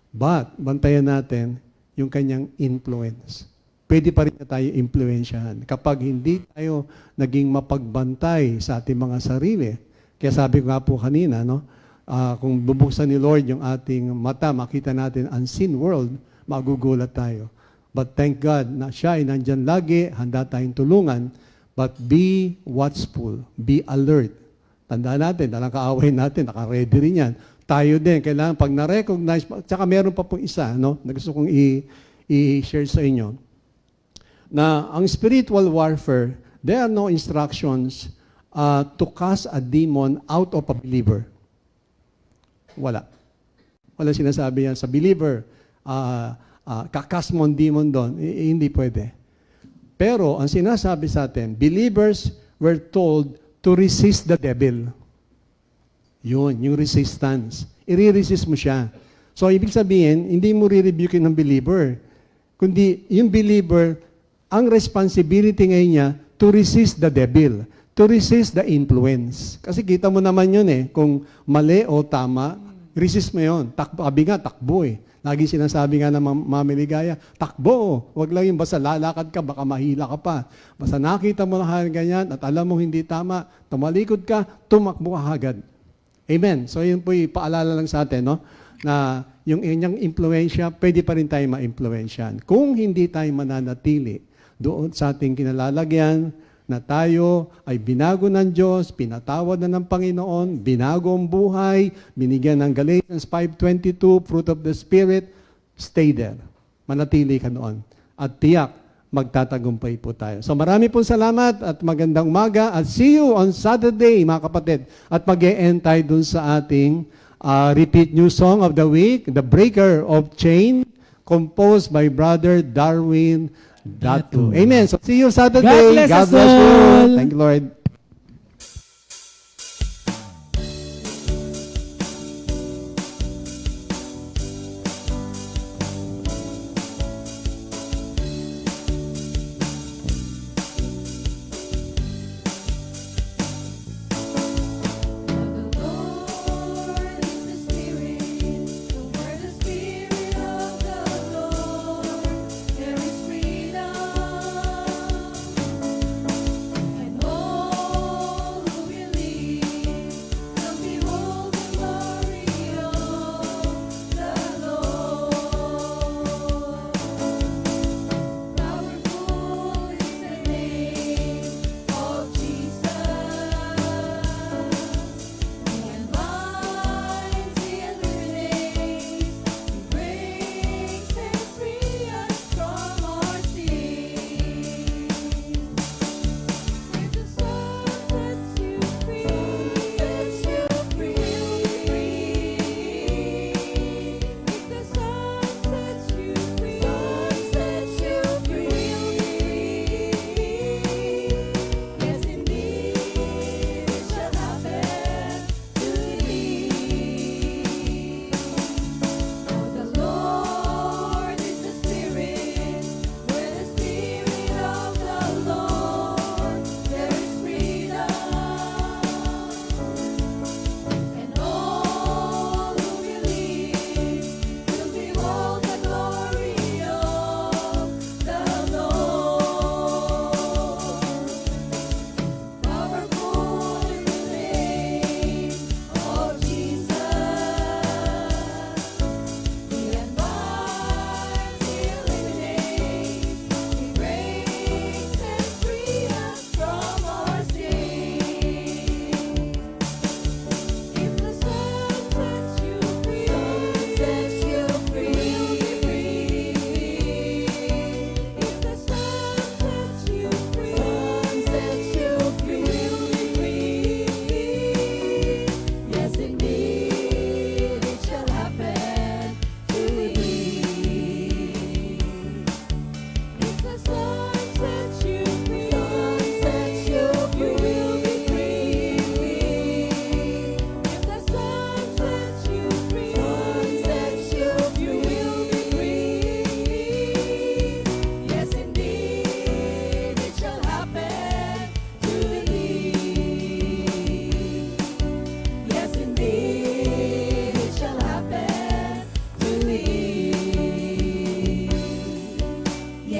but bantayan natin yung kanyang influence. Pwede pa rin na tayo impluensyahan. Kapag hindi tayo naging mapagbantay sa ating mga sarili, kaya sabi ko nga po kanina, no, kung bubuksan ni Lord yung ating mata, makita natin unseen world, magugulat tayo. But thank God na siya ay nandyan lagi, handa tayong tulungan, but be watchful, be alert. Tandaan natin, dalang kaaway natin, naka-ready rin yan. Tayo din, kailangan pag na-recognize, tsaka meron pa pong isa, no, na gusto kong i-share sa inyo, na ang spiritual warfare, there are no instructions to cast a demon out of a believer. Wala. Wala sinasabi yan sa believer, kakas mo ang demon doon, hindi pwede. Pero ang sinasabi sa atin, believers were told to resist the devil. Yun, yung resistance. I-resist mo siya. So, ibig sabihin, hindi mo re-rebuke ng believer. Kundi, yung believer, ang responsibility ngayon niya to resist the devil, to resist the influence. Kasi kita mo naman yun kung mali o tama, resist mo yun. Sabi nga, takbo Lagi sinasabi nga ng Mamiligaya, takbo, wag lang yung basta lalakad ka, baka mahila ka pa. Basta nakita mo na ganyan at alam mo hindi tama, tumalikod ka, tumakbo ka agad. Amen. So yun po ipaalala lang sa atin, no? Na yung inyong impluensya, pwede pa rin tayo ma-impluensyan. Kung hindi tayo mananatili doon sa ating kinalalagyan, na tayo ay binago ng Diyos, pinatawad na ng Panginoon, binago ang buhay, binigyan ng Galatians 5:22, fruit of the Spirit, stay there. Manatili ka noon. At tiyak, magtatagumpay po tayo. So marami pong salamat at magandang umaga at see you on Saturday, mga kapatid. At mag-e-end tayo dun sa ating repeat new song of the week, The Breaker of Chain, composed by Brother Darwin Datu. Amen. So see you Saturday. God bless us all. you. Thank you, Lord.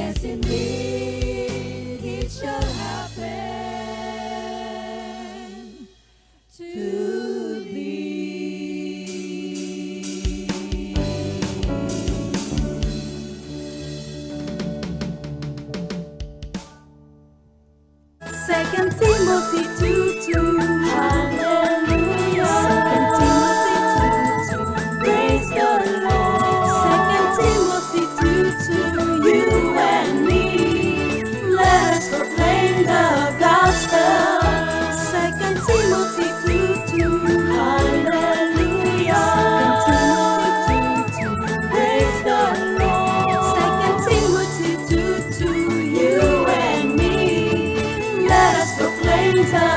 Yes, indeed, it shall happen to thee. Second Timothy 2:2. Hallelujah. Second Timothy 2:2. Praise the Lord. Second Timothy 2:2. You and me, let us proclaim the gospel. Second Timothy 2:2. Hallelujah. Second Timothy 2:2. Praise the Lord. Second Timothy 2:2. You and me, let us proclaim the